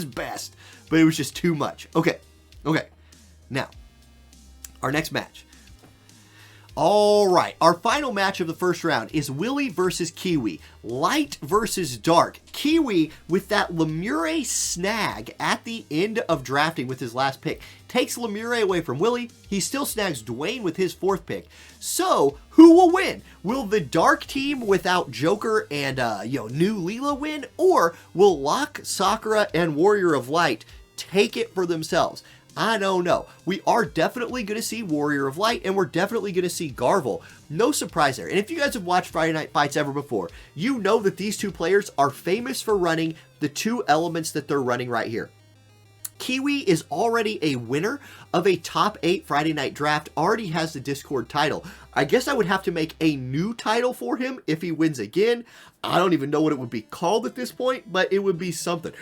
Speaker 1: best, but it was just too much. Okay. Now, our next match. All right, our final match of the first round is Willy versus Kiwi. Light versus dark. Kiwi, with that Lemure snag at the end of drafting with his last pick, takes Lemure away from Willy. He still snags Dwayne with his 4th pick. So, who will win? Will the dark team without Joker and new Leela win? Or will Locke, Sakura, and Warrior of Light take it for themselves? I don't know. We are definitely going to see Warrior of Light, and we're definitely going to see Garvel. No surprise there. And if you guys have watched Friday Night Fights ever before, you know that these two players are famous for running the 2 elements that they're running right here. Kiwi is already a winner of a top 8 Friday night draft, already has the Discord title. I guess I would have to make a new title for him if he wins again. I don't even know what it would be called at this point, but it would be something.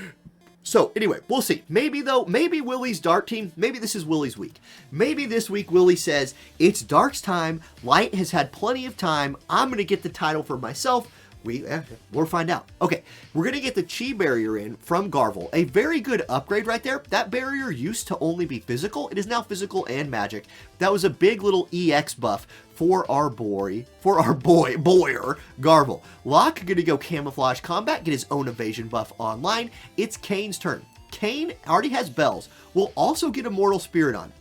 Speaker 1: So, anyway, we'll see. Maybe, though, maybe Willy's dark team, maybe this is Willy's week. Maybe this week Willy says, it's Dark's time, Light has had plenty of time, I'm going to get the title for myself. We'll find out. Okay, we're going to get the Chi barrier in from Garvel. A very good upgrade right there. That barrier used to only be physical. It is now physical and magic. That was a big little EX buff for our boy, Boyer, Garvel. Locke going to go Camouflage Combat, get his own evasion buff online. It's Kane's turn. Kane already has bells. We'll also get Immortal Spirit on.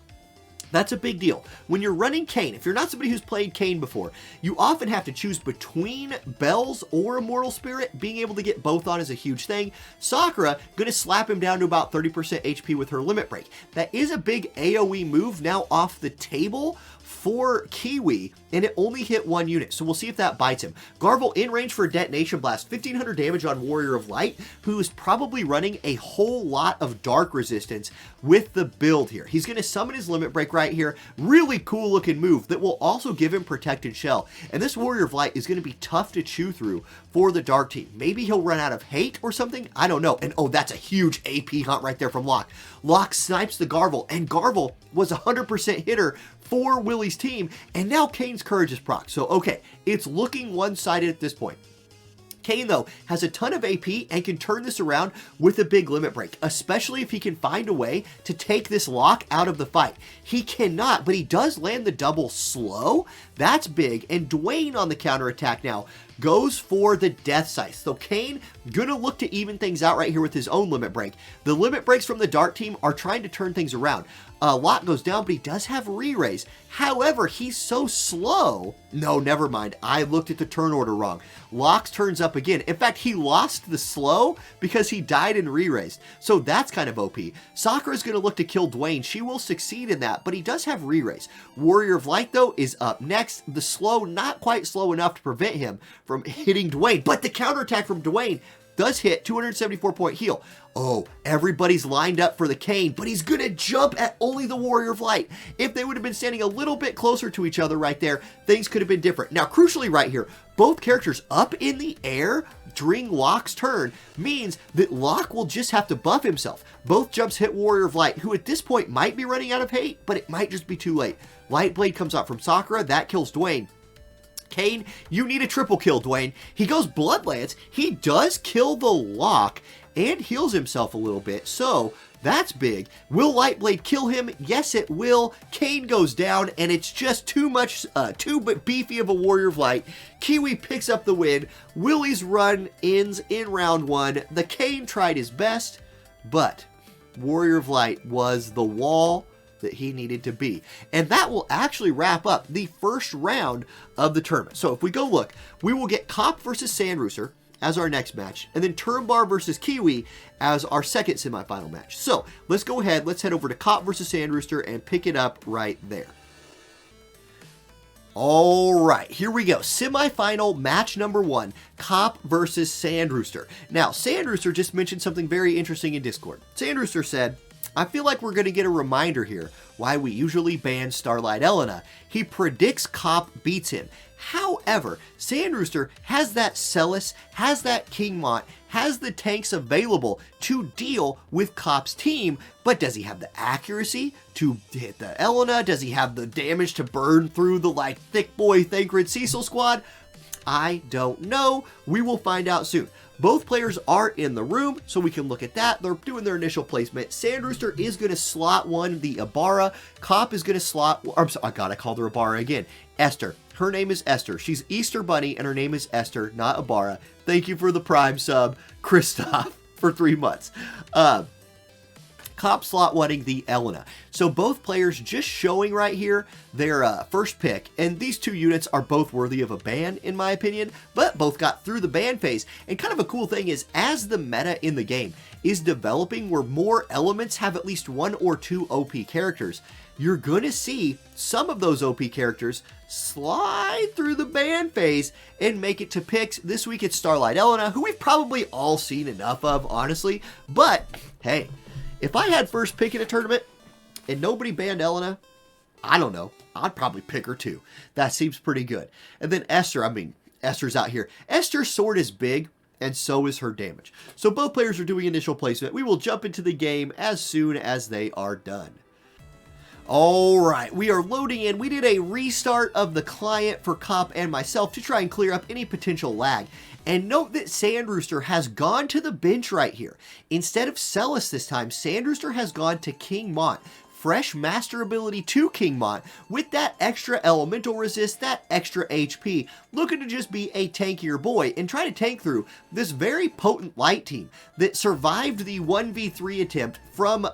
Speaker 1: That's a big deal. When you're running Kane, if you're not somebody who's played Kane before, you often have to choose between Bells or Immortal Spirit. Being able to get both on is a huge thing. Sakura going to slap him down to about 30% HP with her Limit Break. That is a big AoE move now off the table for Kiwi, and it only hit one unit, so we'll see if that bites him. Garvel in range for a Detonation Blast, 1500 damage on Warrior of Light, who is probably running a whole lot of Dark Resistance with the build here. He's going to summon his Limit Break right here. Really cool looking move that will also give him Protected Shell, and this Warrior of Light is going to be tough to chew through for the Dark team. Maybe he'll run out of hate or something, I don't know. And oh, that's a huge AP hunt right there from Locke. Locke snipes the Garvel, and Garvel was a 100% hitter for Willie's team, and now Kane's Courage is proc. So, okay, it's looking one-sided at this point. Kane, though, has a ton of AP and can turn this around with a big Limit Break, especially if he can find a way to take this Locke out of the fight. He cannot, but he does land the double slow. That's big, and Dwayne on the counterattack now goes for the Death Scythe. So Kane gonna look to even things out right here with his own Limit Break. The Limit Breaks from the Dark team are trying to turn things around. Locke goes down, but he does have re-raise. However, he's so slow. No, never mind. I looked at the turn order wrong. Locke's turns up again. In fact, he lost the slow because he died and re-raised. So that's kind of OP. Sakura's going to look to kill Dwayne. She will succeed in that, but he does have re-raise. Warrior of Light, though, is up next. The slow, not quite slow enough to prevent him from hitting Dwayne, but the counterattack from Dwayne does hit, 274 point heal. Oh, everybody's lined up for the Kane, but he's gonna jump at only the Warrior of Light. If they would have been standing a little bit closer to each other right there, things could have been different. Now, crucially right here, both characters up in the air during Locke's turn means that Locke will just have to buff himself. Both jumps hit Warrior of Light, who at this point might be running out of hate, but it might just be too late. Light Blade comes out from Sakura, that kills Dwayne. Kane, you need a triple kill, Dwayne. He goes Bloodlance. He does kill the Locke and heals himself a little bit. So that's big. Will Lightblade kill him? Yes, it will. Kane goes down, and it's just too much, too beefy of a Warrior of Light. Kiwi picks up the win. Willie's run ends in round one. The Kane tried his best, but Warrior of Light was the wall that he needed to be. And that will actually wrap up the first round of the tournament. So if we go look, we will get Cop versus Sandrooster as our next match, and then Turnbar versus Kiwi as our second semifinal match. So let's go ahead, let's head over to Cop versus Sandrooster and pick it up right there. All right, here we go. Semifinal match number one, Cop versus Sandrooster. Now, Sandrooster just mentioned something very interesting in Discord. Sandrooster said, I feel like we're going to get a reminder here why we usually ban Starlight ELENA. He predicts Cop beats him. However, Sandrooster has that Celis, has that King Mont, has the tanks available to deal with Cop's team, but does he have the accuracy to hit the ELENA? Does he have the damage to burn through the Thick Boy Thancred Cecil squad? I don't know. We will find out soon. Both players are in the room, so we can look at that. They're doing their initial placement. Sandrooster is going to slot one, the Ibarra. Cop is going to slot, I'm sorry, I called her Ibarra again. Esther. Her name is Esther. She's Easter Bunny, and her name is Esther, not Ibarra. Thank you for the Prime sub, Christoph, for 3 months. Cop slot wanting the ELENA. So both players just showing right here their first pick, and these two units are both worthy of a ban in my opinion, but both got through the ban phase. And kind of a cool thing is, as the meta in the game is developing where more elements have at least 1 or 2 OP characters, you're gonna see some of those OP characters slide through the ban phase and make it to picks. This week it's Starlight ELENA, who we've probably all seen enough of, honestly, but hey, if I had first pick in a tournament and nobody banned ELENA, I don't know, I'd probably pick her too. That seems pretty good. And then Esther, Esther's out here. Esther's sword is big, and so is her damage. So both players are doing initial placement. We will jump into the game as soon as they are done. All right, we are loading in. We did a restart of the client for Cop and myself to try and clear up any potential lag. And note that Sandrooster has gone to the bench right here. Instead of Celis this time, Sandrooster has gone to King Mont. Fresh master ability to King Mont with that extra elemental resist, that extra HP, looking to just be a tankier boy and try to tank through this very potent light team that survived the 1v3 attempt from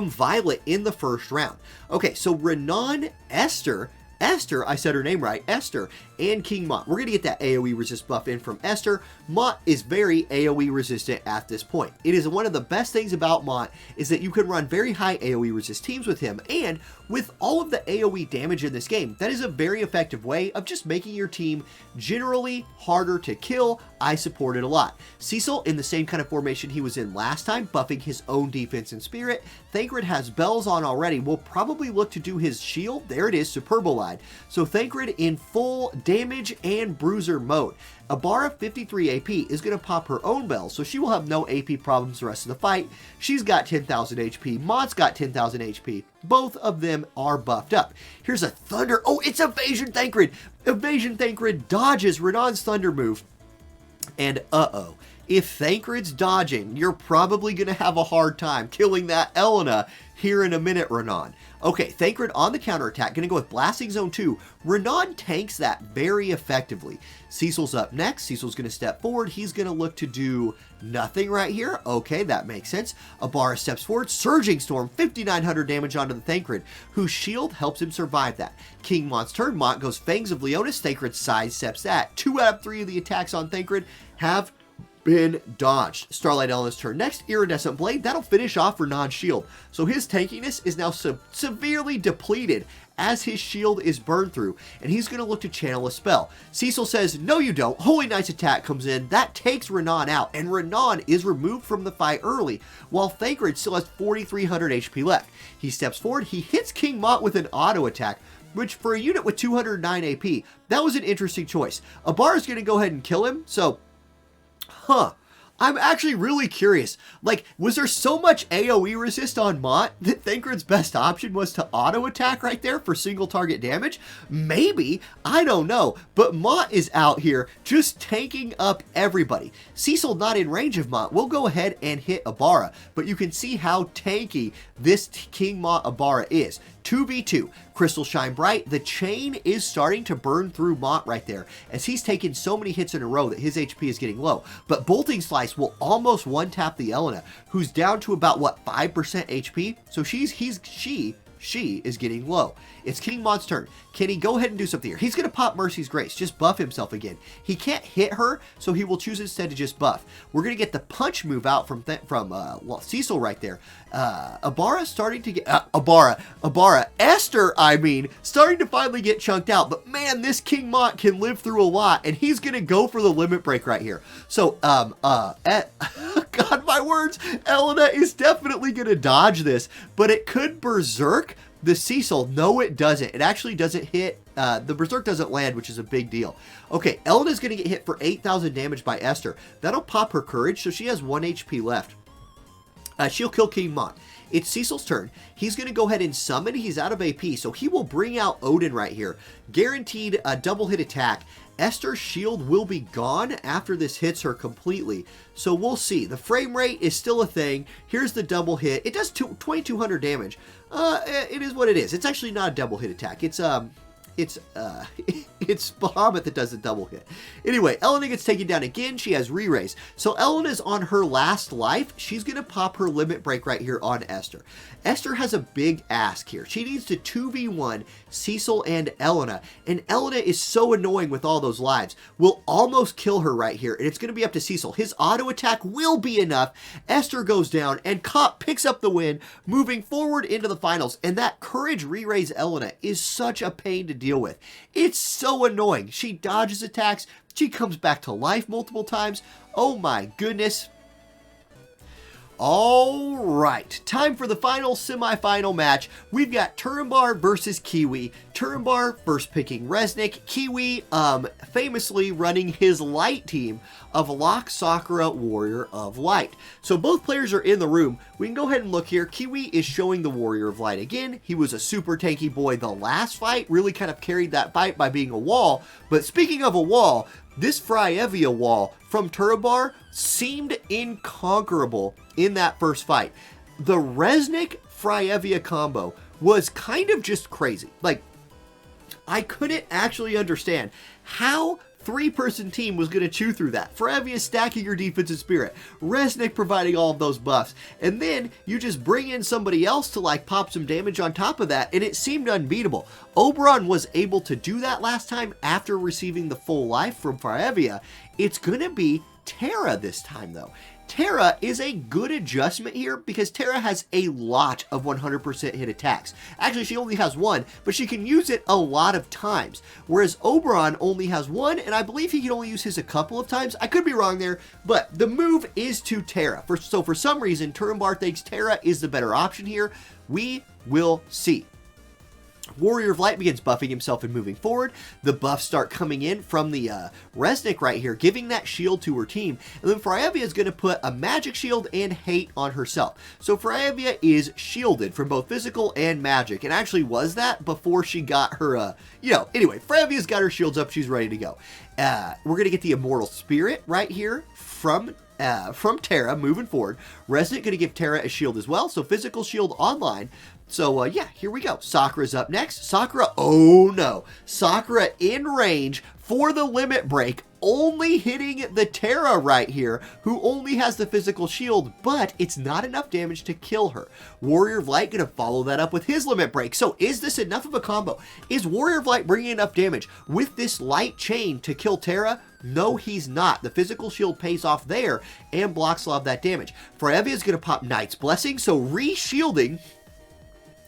Speaker 1: Violet in the first round. Okay, so Renan, Esther, I said her name right, Esther, and King Mont. We're going to get that AoE resist buff in from Esther. Mont is very AoE resistant at this point. It is one of the best things about Mont is that you can run very high AoE resist teams with him, and with all of the AoE damage in this game, that is a very effective way of just making your team generally harder to kill. I support it a lot. Cecil in the same kind of formation he was in last time, buffing his own defense and spirit. Thancred has bells on already. We'll probably look to do his shield. There it is, Superbolide. So Thancred in full damage and bruiser mode. Abara 53 AP is going to pop her own bell, so she will have no AP problems the rest of the fight. She's got 10,000 HP. Mont's got 10,000 HP. Both of them are buffed up. Here's a Thunder. Oh, it's Evasion Thancred. Evasion Thancred dodges Renan's Thunder move. And uh-oh. If Thancred's dodging, you're probably going to have a hard time killing that ELENA here in a minute, Renan. Okay, Thancred on the counterattack, going to go with Blasting Zone 2. Renan tanks that very effectively. Cecil's up next. Cecil's going to step forward. He's going to look to do nothing right here. Okay, that makes sense. Abara steps forward. Surging Storm, 5,900 damage onto the Thancred, whose shield helps him survive that. King Mont's turn. Mont goes Fangs of Leonis. Thancred sidesteps that. 2 out of 3 of the attacks on Thancred have been dodged. Starlight Elena's turn next. Iridescent Blade. That'll finish off Renan's shield. So his tankiness is now severely depleted as his shield is burned through, and he's going to look to channel a spell. Cecil says, no you don't. Holy Knight's attack comes in. That takes Renan out, and Renan is removed from the fight early, while Thancred still has 4,300 HP left. He steps forward. He hits King Mont with an auto attack, which for a unit with 209 AP, that was an interesting choice. Abara's going to go ahead and kill him, so I'm actually really curious. Like, was there so much AoE resist on Mont that Thancred's best option was to auto attack right there for single target damage? Maybe. I don't know. But Mont is out here just tanking up everybody. Cecil not in range of Mont. We'll go ahead and hit Abara, but you can see how tanky this King Mont Abara is. 2v2. Crystal Shine Bright. The chain is starting to burn through Mont right there, as he's taken so many hits in a row that his HP is getting low. But Bolting Slice will almost one-tap the ELENA, who's down to about, what, 5% HP? So she is getting low. It's King Mont's turn. Can he go ahead and do something here? He's going to pop Mercy's Grace. Just buff himself again. He can't hit her, so he will choose instead to just buff. We're going to get the punch move out from Cecil right there. Abara starting to get... Esther, starting to finally get chunked out. But man, this King Mont can live through a lot, and he's going to go for the limit break right here. So, God, my words, ELENA is definitely going to dodge this, but it could berserk the Cecil. No, it doesn't. It actually doesn't hit. The berserk doesn't land, which is a big deal. Okay, ELENA's going to get hit for 8,000 damage by Esther. That'll pop her courage, so she has 1 HP left. She'll kill King Mont. It's Cecil's turn. He's going to go ahead and summon. He's out of AP, so he will bring out Odin right here. Guaranteed a double hit attack. Esther's shield will be gone after this hits her completely. So we'll see. The frame rate is still a thing. Here's the double hit. It does 2,200 damage. It is what it is. It's actually not a double hit attack. It's Bahamut that does the double hit. Anyway, ELENA gets taken down again. She has re-raise. So ELENA's on her last life. She's going to pop her limit break right here on Esther. Esther has a big ask here. She needs to 2v1 Cecil and ELENA. And ELENA is so annoying with all those lives. We'll almost kill her right here. And it's going to be up to Cecil. His auto attack will be enough. Esther goes down and Cop picks up the win, moving forward into the finals. And that courage re-raise ELENA is such a pain to deal with. It's so annoying. She dodges attacks. She comes back to life multiple times. Oh my goodness. All right, time for the final semifinal match. We've got Turambar versus Kiwi. Turambar first picking Resnick. Kiwi famously running his light team of Locke, Sakura, Warrior of Light. So both players are in the room. We can go ahead and look here. Kiwi is showing the Warrior of Light again. He was a super tanky boy the last fight, really kind of carried that fight by being a wall. But speaking of a wall, this Fryevia wall from Turambar seemed inconquerable in that first fight. The Resnick Fryevia combo was kind of just crazy. Like, I couldn't actually understand how three-person team was going to chew through that. Fryevia stacking your defensive spirit, Resnick providing all of those buffs, and then you just bring in somebody else to like pop some damage on top of that, and it seemed unbeatable. Oberon was able to do that last time after receiving the full life from Fryevia. It's going to be Terra this time though. Terra is a good adjustment here because Terra has a lot of 100% hit attacks. Actually, she only has one, but she can use it a lot of times. Whereas Oberon only has one, and I believe he can only use his a couple of times. I could be wrong there, but the move is to Terra. So for some reason, Turambar thinks Terra is the better option here. We will see. Warrior of Light begins buffing himself and moving forward. The buffs start coming in from the Resnick right here, giving that shield to her team. And then Fryevia is going to put a magic shield and hate on herself. So Fryevia is shielded from both physical and magic. And actually was that before she got her, anyway, Fryevia's got her shields up. She's ready to go. We're going to get the Immortal Spirit right here from Terra moving forward. Resnick going to give Terra a shield as well. So physical shield online. So, yeah, here we go. Sakura's up next. Sakura, oh no. Sakura in range for the limit break, only hitting the Terra right here, who only has the physical shield, but it's not enough damage to kill her. Warrior of Light going to follow that up with his limit break. So is this enough of a combo? Is Warrior of Light bringing enough damage with this light chain to kill Terra? No, he's not. The physical shield pays off there and blocks a lot of that damage. Fryevia is going to pop Knight's Blessing, so re-shielding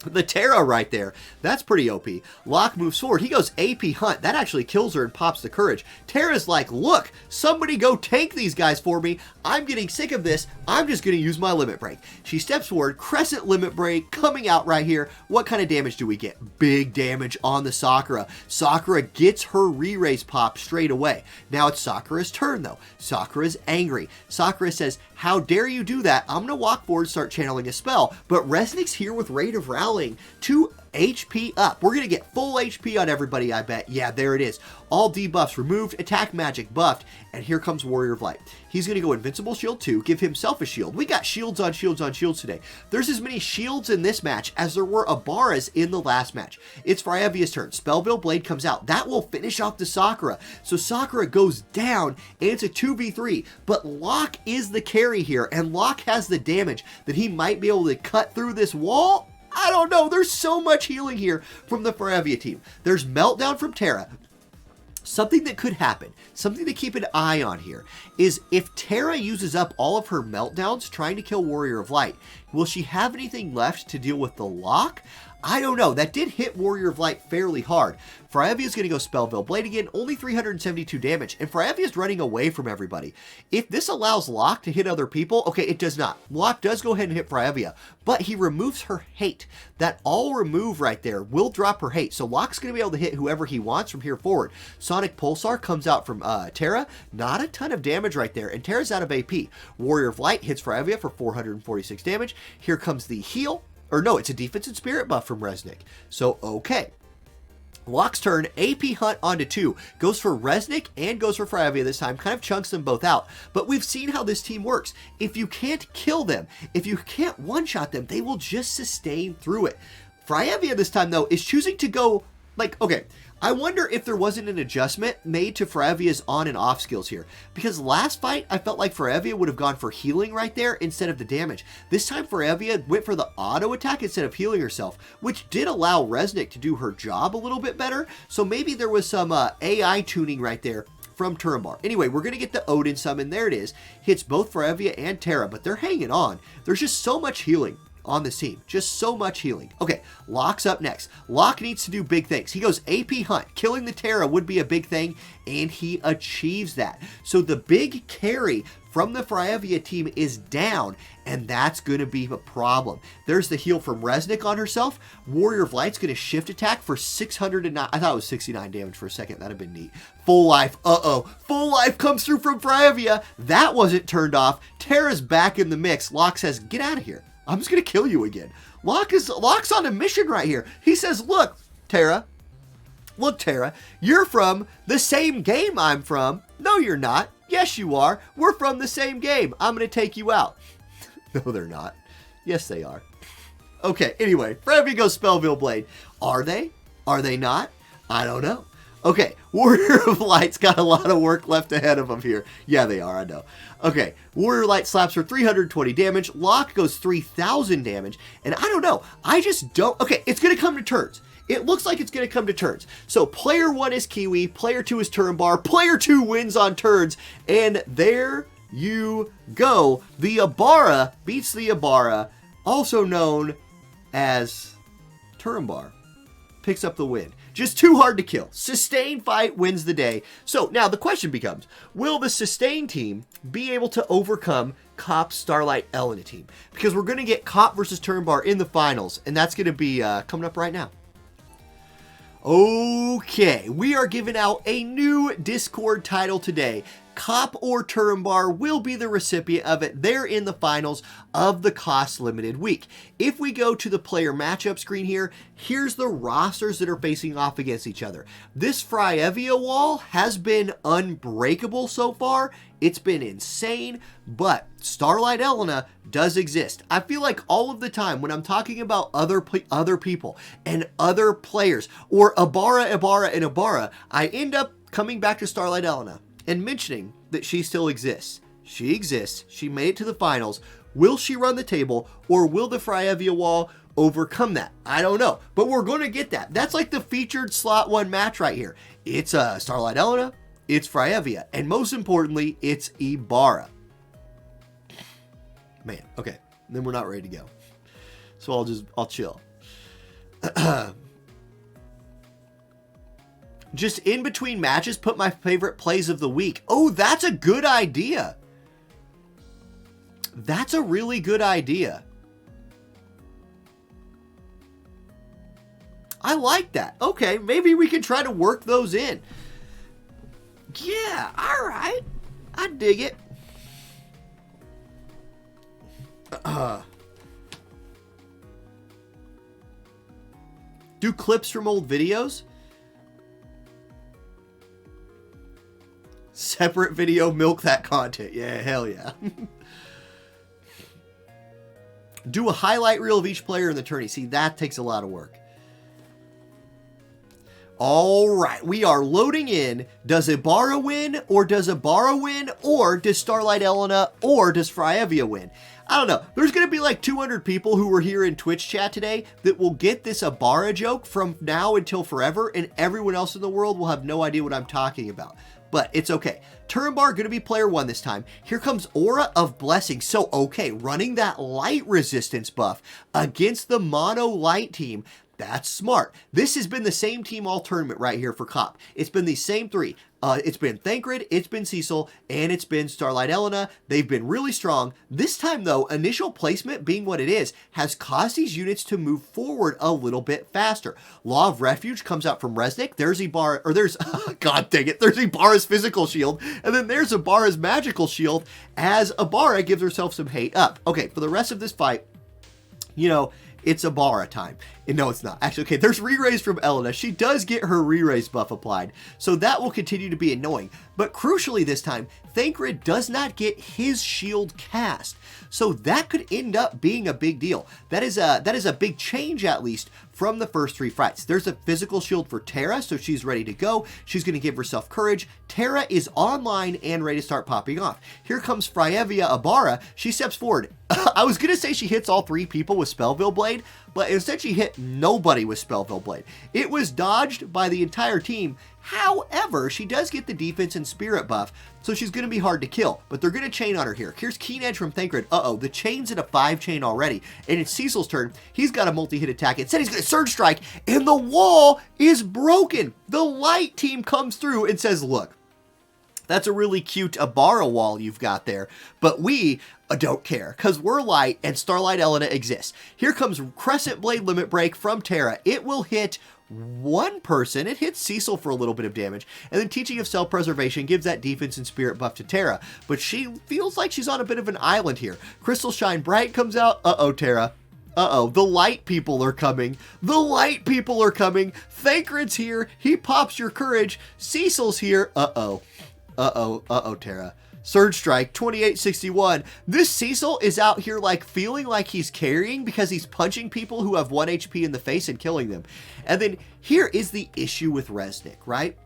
Speaker 1: the Terra right there. That's pretty OP. Locke moves forward. He goes AP Hunt. That actually kills her and pops the courage. Terra's like, look, somebody go tank these guys for me. I'm getting sick of this. I'm just going to use my limit break. She steps forward. Crescent limit break coming out right here. What kind of damage do we get? Big damage on the Sakura. Sakura gets her re-raise pop straight away. Now it's Sakura's turn though. Sakura's angry. Sakura says, how dare you do that? I'm going to walk forward, start channeling a spell. But Resnick's here with Rate of Rallying to HP up. We're going to get full HP on everybody, I bet. Yeah, there it is. All debuffs removed, attack magic buffed, and here comes Warrior of Light. He's going to go Invincible Shield 2, give himself a shield. We got shields on shields on shields today. There's as many shields in this match as there were Abaras in the last match. It's Fryevia's turn. Spellbill Blade comes out. That will finish off the Sakura. So Sakura goes down, and it's a 2v3, but Locke is the carry here, and Locke has the damage that he might be able to cut through this wall. I don't know. There's so much healing here from the Fryevia team. There's Meltdown from Terra. Something that could happen, something to keep an eye on here, is if Terra uses up all of her Meltdowns trying to kill Warrior of Light, will she have anything left to deal with the Locke? I don't know. That did hit Warrior of Light fairly hard. Fryevia is going to go Spellbill Blade again, only 372 damage, and Fryevia is running away from everybody. If this allows Locke to hit other people, okay, it does not. Locke does go ahead and hit Fryevia, but he removes her hate. That all remove right there will drop her hate, so Locke's going to be able to hit whoever he wants from here forward. Sonic Pulsar comes out from Terra, not a ton of damage right there, and Terra's out of AP. Warrior of Light hits Fryevia for 446 damage. Here comes the heal. Or no, it's a defense and spirit buff from Resnick. So, okay. Locke's turn, AP Hunt onto 2. Goes for Resnick and goes for Fryevia this time. Kind of chunks them both out. But we've seen how this team works. If you can't kill them, if you can't one-shot them, they will just sustain through it. Fryevia this time, though, is choosing to go, like, okay, I wonder if there wasn't an adjustment made to Fryevia's on and off skills here. Because last fight, I felt like Fryevia would have gone for healing right there instead of the damage. This time, Fryevia went for the auto attack instead of healing herself, which did allow Resnick to do her job a little bit better. So maybe there was some AI tuning right there from Turambar. Anyway, we're going to get the Odin summon. There it is. Hits both Fryevia and Terra, but they're hanging on. There's just so much healing. on this team. Just so much healing. Okay, Locke's up next. Locke needs to do big things. He goes AP Hunt. Killing the Terra would be a big thing, and he achieves that. So the big carry from the Fryevia team is down, and that's going to be a problem. There's the heal from Resnick on herself. Warrior of Light's going to shift attack for 609. I thought it was 69 damage for a second. That'd have been neat. Full life. Uh-oh. Full life comes through from Fryevia. That wasn't turned off. Terra's back in the mix. Locke says, get out of here. I'm just going to kill you again. Locke's on a mission right here. He says, look, Terra, you're from the same game I'm from. No, you're not. Yes, you are. We're from the same game. I'm going to take you out. No, they're not. Yes, they are. Okay, anyway, Fryevia goes Spellville Blade. Are they? Are they not? I don't know. Okay, Warrior of Light's got a lot of work left ahead of him here. Yeah, they are, I know. Okay, Warrior Light slaps for 320 damage. Locke goes 3,000 damage. And I don't know. I just don't... Okay, it's going to come to turns. It looks like it's going to come to turns. So player 1 is Kiwi, player 2 is Turnbar, player 2 wins on turns, and there you go. The Ibarra beats the Ibarra, also known as Turnbar. Picks up the win. Just too hard to kill. Sustain fight wins the day. So now the question becomes, will the Sustain team be able to overcome Cop's Starlight ELENA team? Because we're going to get Cop versus Turnbar in the finals, and that's going to be coming up right now. Okay, we are giving out a new Discord title today. Cop or Turnbar will be the recipient of it. They're in the finals of the cost limited week. If we go to the player matchup screen here, here's the rosters that are facing off against each other. This Fryevia wall has been unbreakable so far. It's been insane, but Starlight ELENA does exist. I feel like all of the time when I'm talking about other people and other players, or Ibarra, I end up coming back to Starlight ELENA and mentioning that she still exists. She exists. She made it to the finals. Will she run the table, or will the Fryevia wall overcome that? I don't know, but we're going to get that. That's like the featured slot 1 match right here. It's Starlight ELENA, it's Fryevia, and most importantly, it's Ibarra. Man, okay, then we're not ready to go. So I'll chill. Just in between matches, put my favorite plays of the week. Oh, that's a good idea. That's a really good idea. I like that. Okay, maybe we can try to work those in. Yeah, all right. I dig it. Do clips from old videos? Separate video, milk that content. Yeah, hell yeah. Do a highlight reel of each player in the tourney. See, that takes a lot of work. All right, we are loading in. Does Ibarra win, or does Ibarra win, or does Starlight ELENA, or does Fryevia win? I don't know. There's going to be like 200 people who were here in Twitch chat today that will get this Ibarra joke from now until forever, and everyone else in the world will have no idea what I'm talking about. But it's okay. Turnbar going to be player 1 this time. Here comes Aura of Blessing. So, okay, running that light resistance buff against the mono light team. That's smart. This has been the same team all tournament right here for Cop. It's been the same 3. It's been Thancred, it's been Cecil, and it's been Starlight ELENA. They've been really strong. This time, though, initial placement being what it is, has caused these units to move forward a little bit faster. Law of Refuge comes out from Resnick. There's Ibarra, or there's, god dang it, there's Ibarra's physical shield, and then there's Ibarra's magical shield as Ibarra gives herself some hate up. Okay, for the rest of this fight, you know, it's Ibarra time. And no, it's not. Actually, okay, there's re-raise from ELENA. She does get her re-raise buff applied, so that will continue to be annoying. But crucially this time, Thancred does not get his shield cast, so that could end up being a big deal. That is a big change, at least, from the first 3 fights. There's a physical shield for Terra, so she's ready to go. She's going to give herself courage. Terra is online and ready to start popping off. Here comes Fryevia Ibarra. She steps forward. I was going to say she hits all 3 people with Spellville Blade, but instead she hit nobody with Spellville Blade. It was dodged by the entire team. However, she does get the defense and spirit buff, so she's going to be hard to kill, but they're going to chain on her here. Here's Keen Edge from Thancred. Uh-oh, the chain's at a 5 chain already, and it's Cecil's turn. He's got a multi-hit attack. Instead, he's going to Surge Strike, and the wall is broken. The light team comes through and says, look, that's a really cute Abara wall you've got there, but we don't care, because we're light and Starlight Elena exists. Here comes Crescent Blade Limit Break from Terra. It will hit one person. It hits Cecil for a little bit of damage, and then Teaching of Self-Preservation gives that defense and spirit buff to Terra, but she feels like she's on a bit of an island here. Crystal Shine Bright comes out. Uh-oh, Terra. Uh-oh, the light people are coming. The light people are coming. Thancred's here. He pops your courage. Cecil's here. Uh-oh. Uh-oh, Terra. Surge Strike, 2861. This Cecil is out here like feeling like he's carrying because he's punching people who have 1 HP in the face and killing them. And then here is the issue with Resnick, right?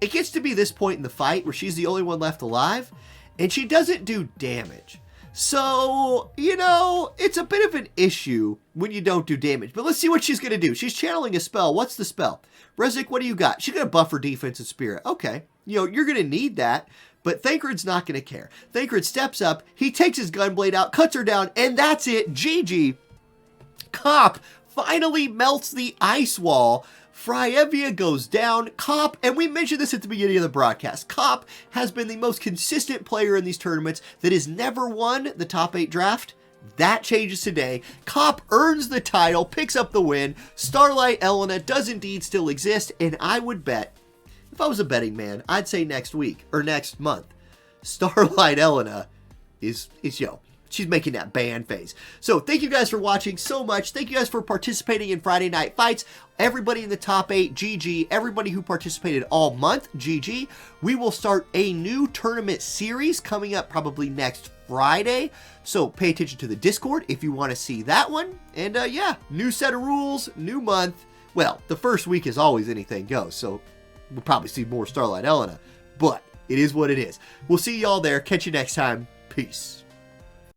Speaker 1: It gets to be this point in the fight where she's the only one left alive, and she doesn't do damage. So, you know, it's a bit of an issue when you don't do damage. But let's see what she's going to do. She's channeling a spell. What's the spell? Resnick, what do you got? She's going to buff her defense and spirit. Okay. You know, you're going to need that. But Thancred's not going to care. Thancred steps up. He takes his gunblade out, cuts her down, and that's it. GG. Cop finally melts the ice wall. Fryevia goes down. Cop, and we mentioned this at the beginning of the broadcast, Cop has been the most consistent player in these tournaments that has never won the top 8 draft. That changes today. Cop earns the title, picks up the win. Starlight Elena does indeed still exist, and I would bet, if I was a betting man, I'd say next week, or next month, Starlight Elena is she's making that ban phase. So thank you guys for watching so much. Thank you guys for participating in Friday Night Fights. Everybody in the top 8, GG. Everybody who participated all month, GG. We will start a new tournament series coming up probably next Friday. So pay attention to the Discord if you want to see that one. And yeah, new set of rules, new month. Well, the first week is always anything goes. So we'll probably see more Starlight Elena. But it is what it is. We'll see y'all there. Catch you next time. Peace.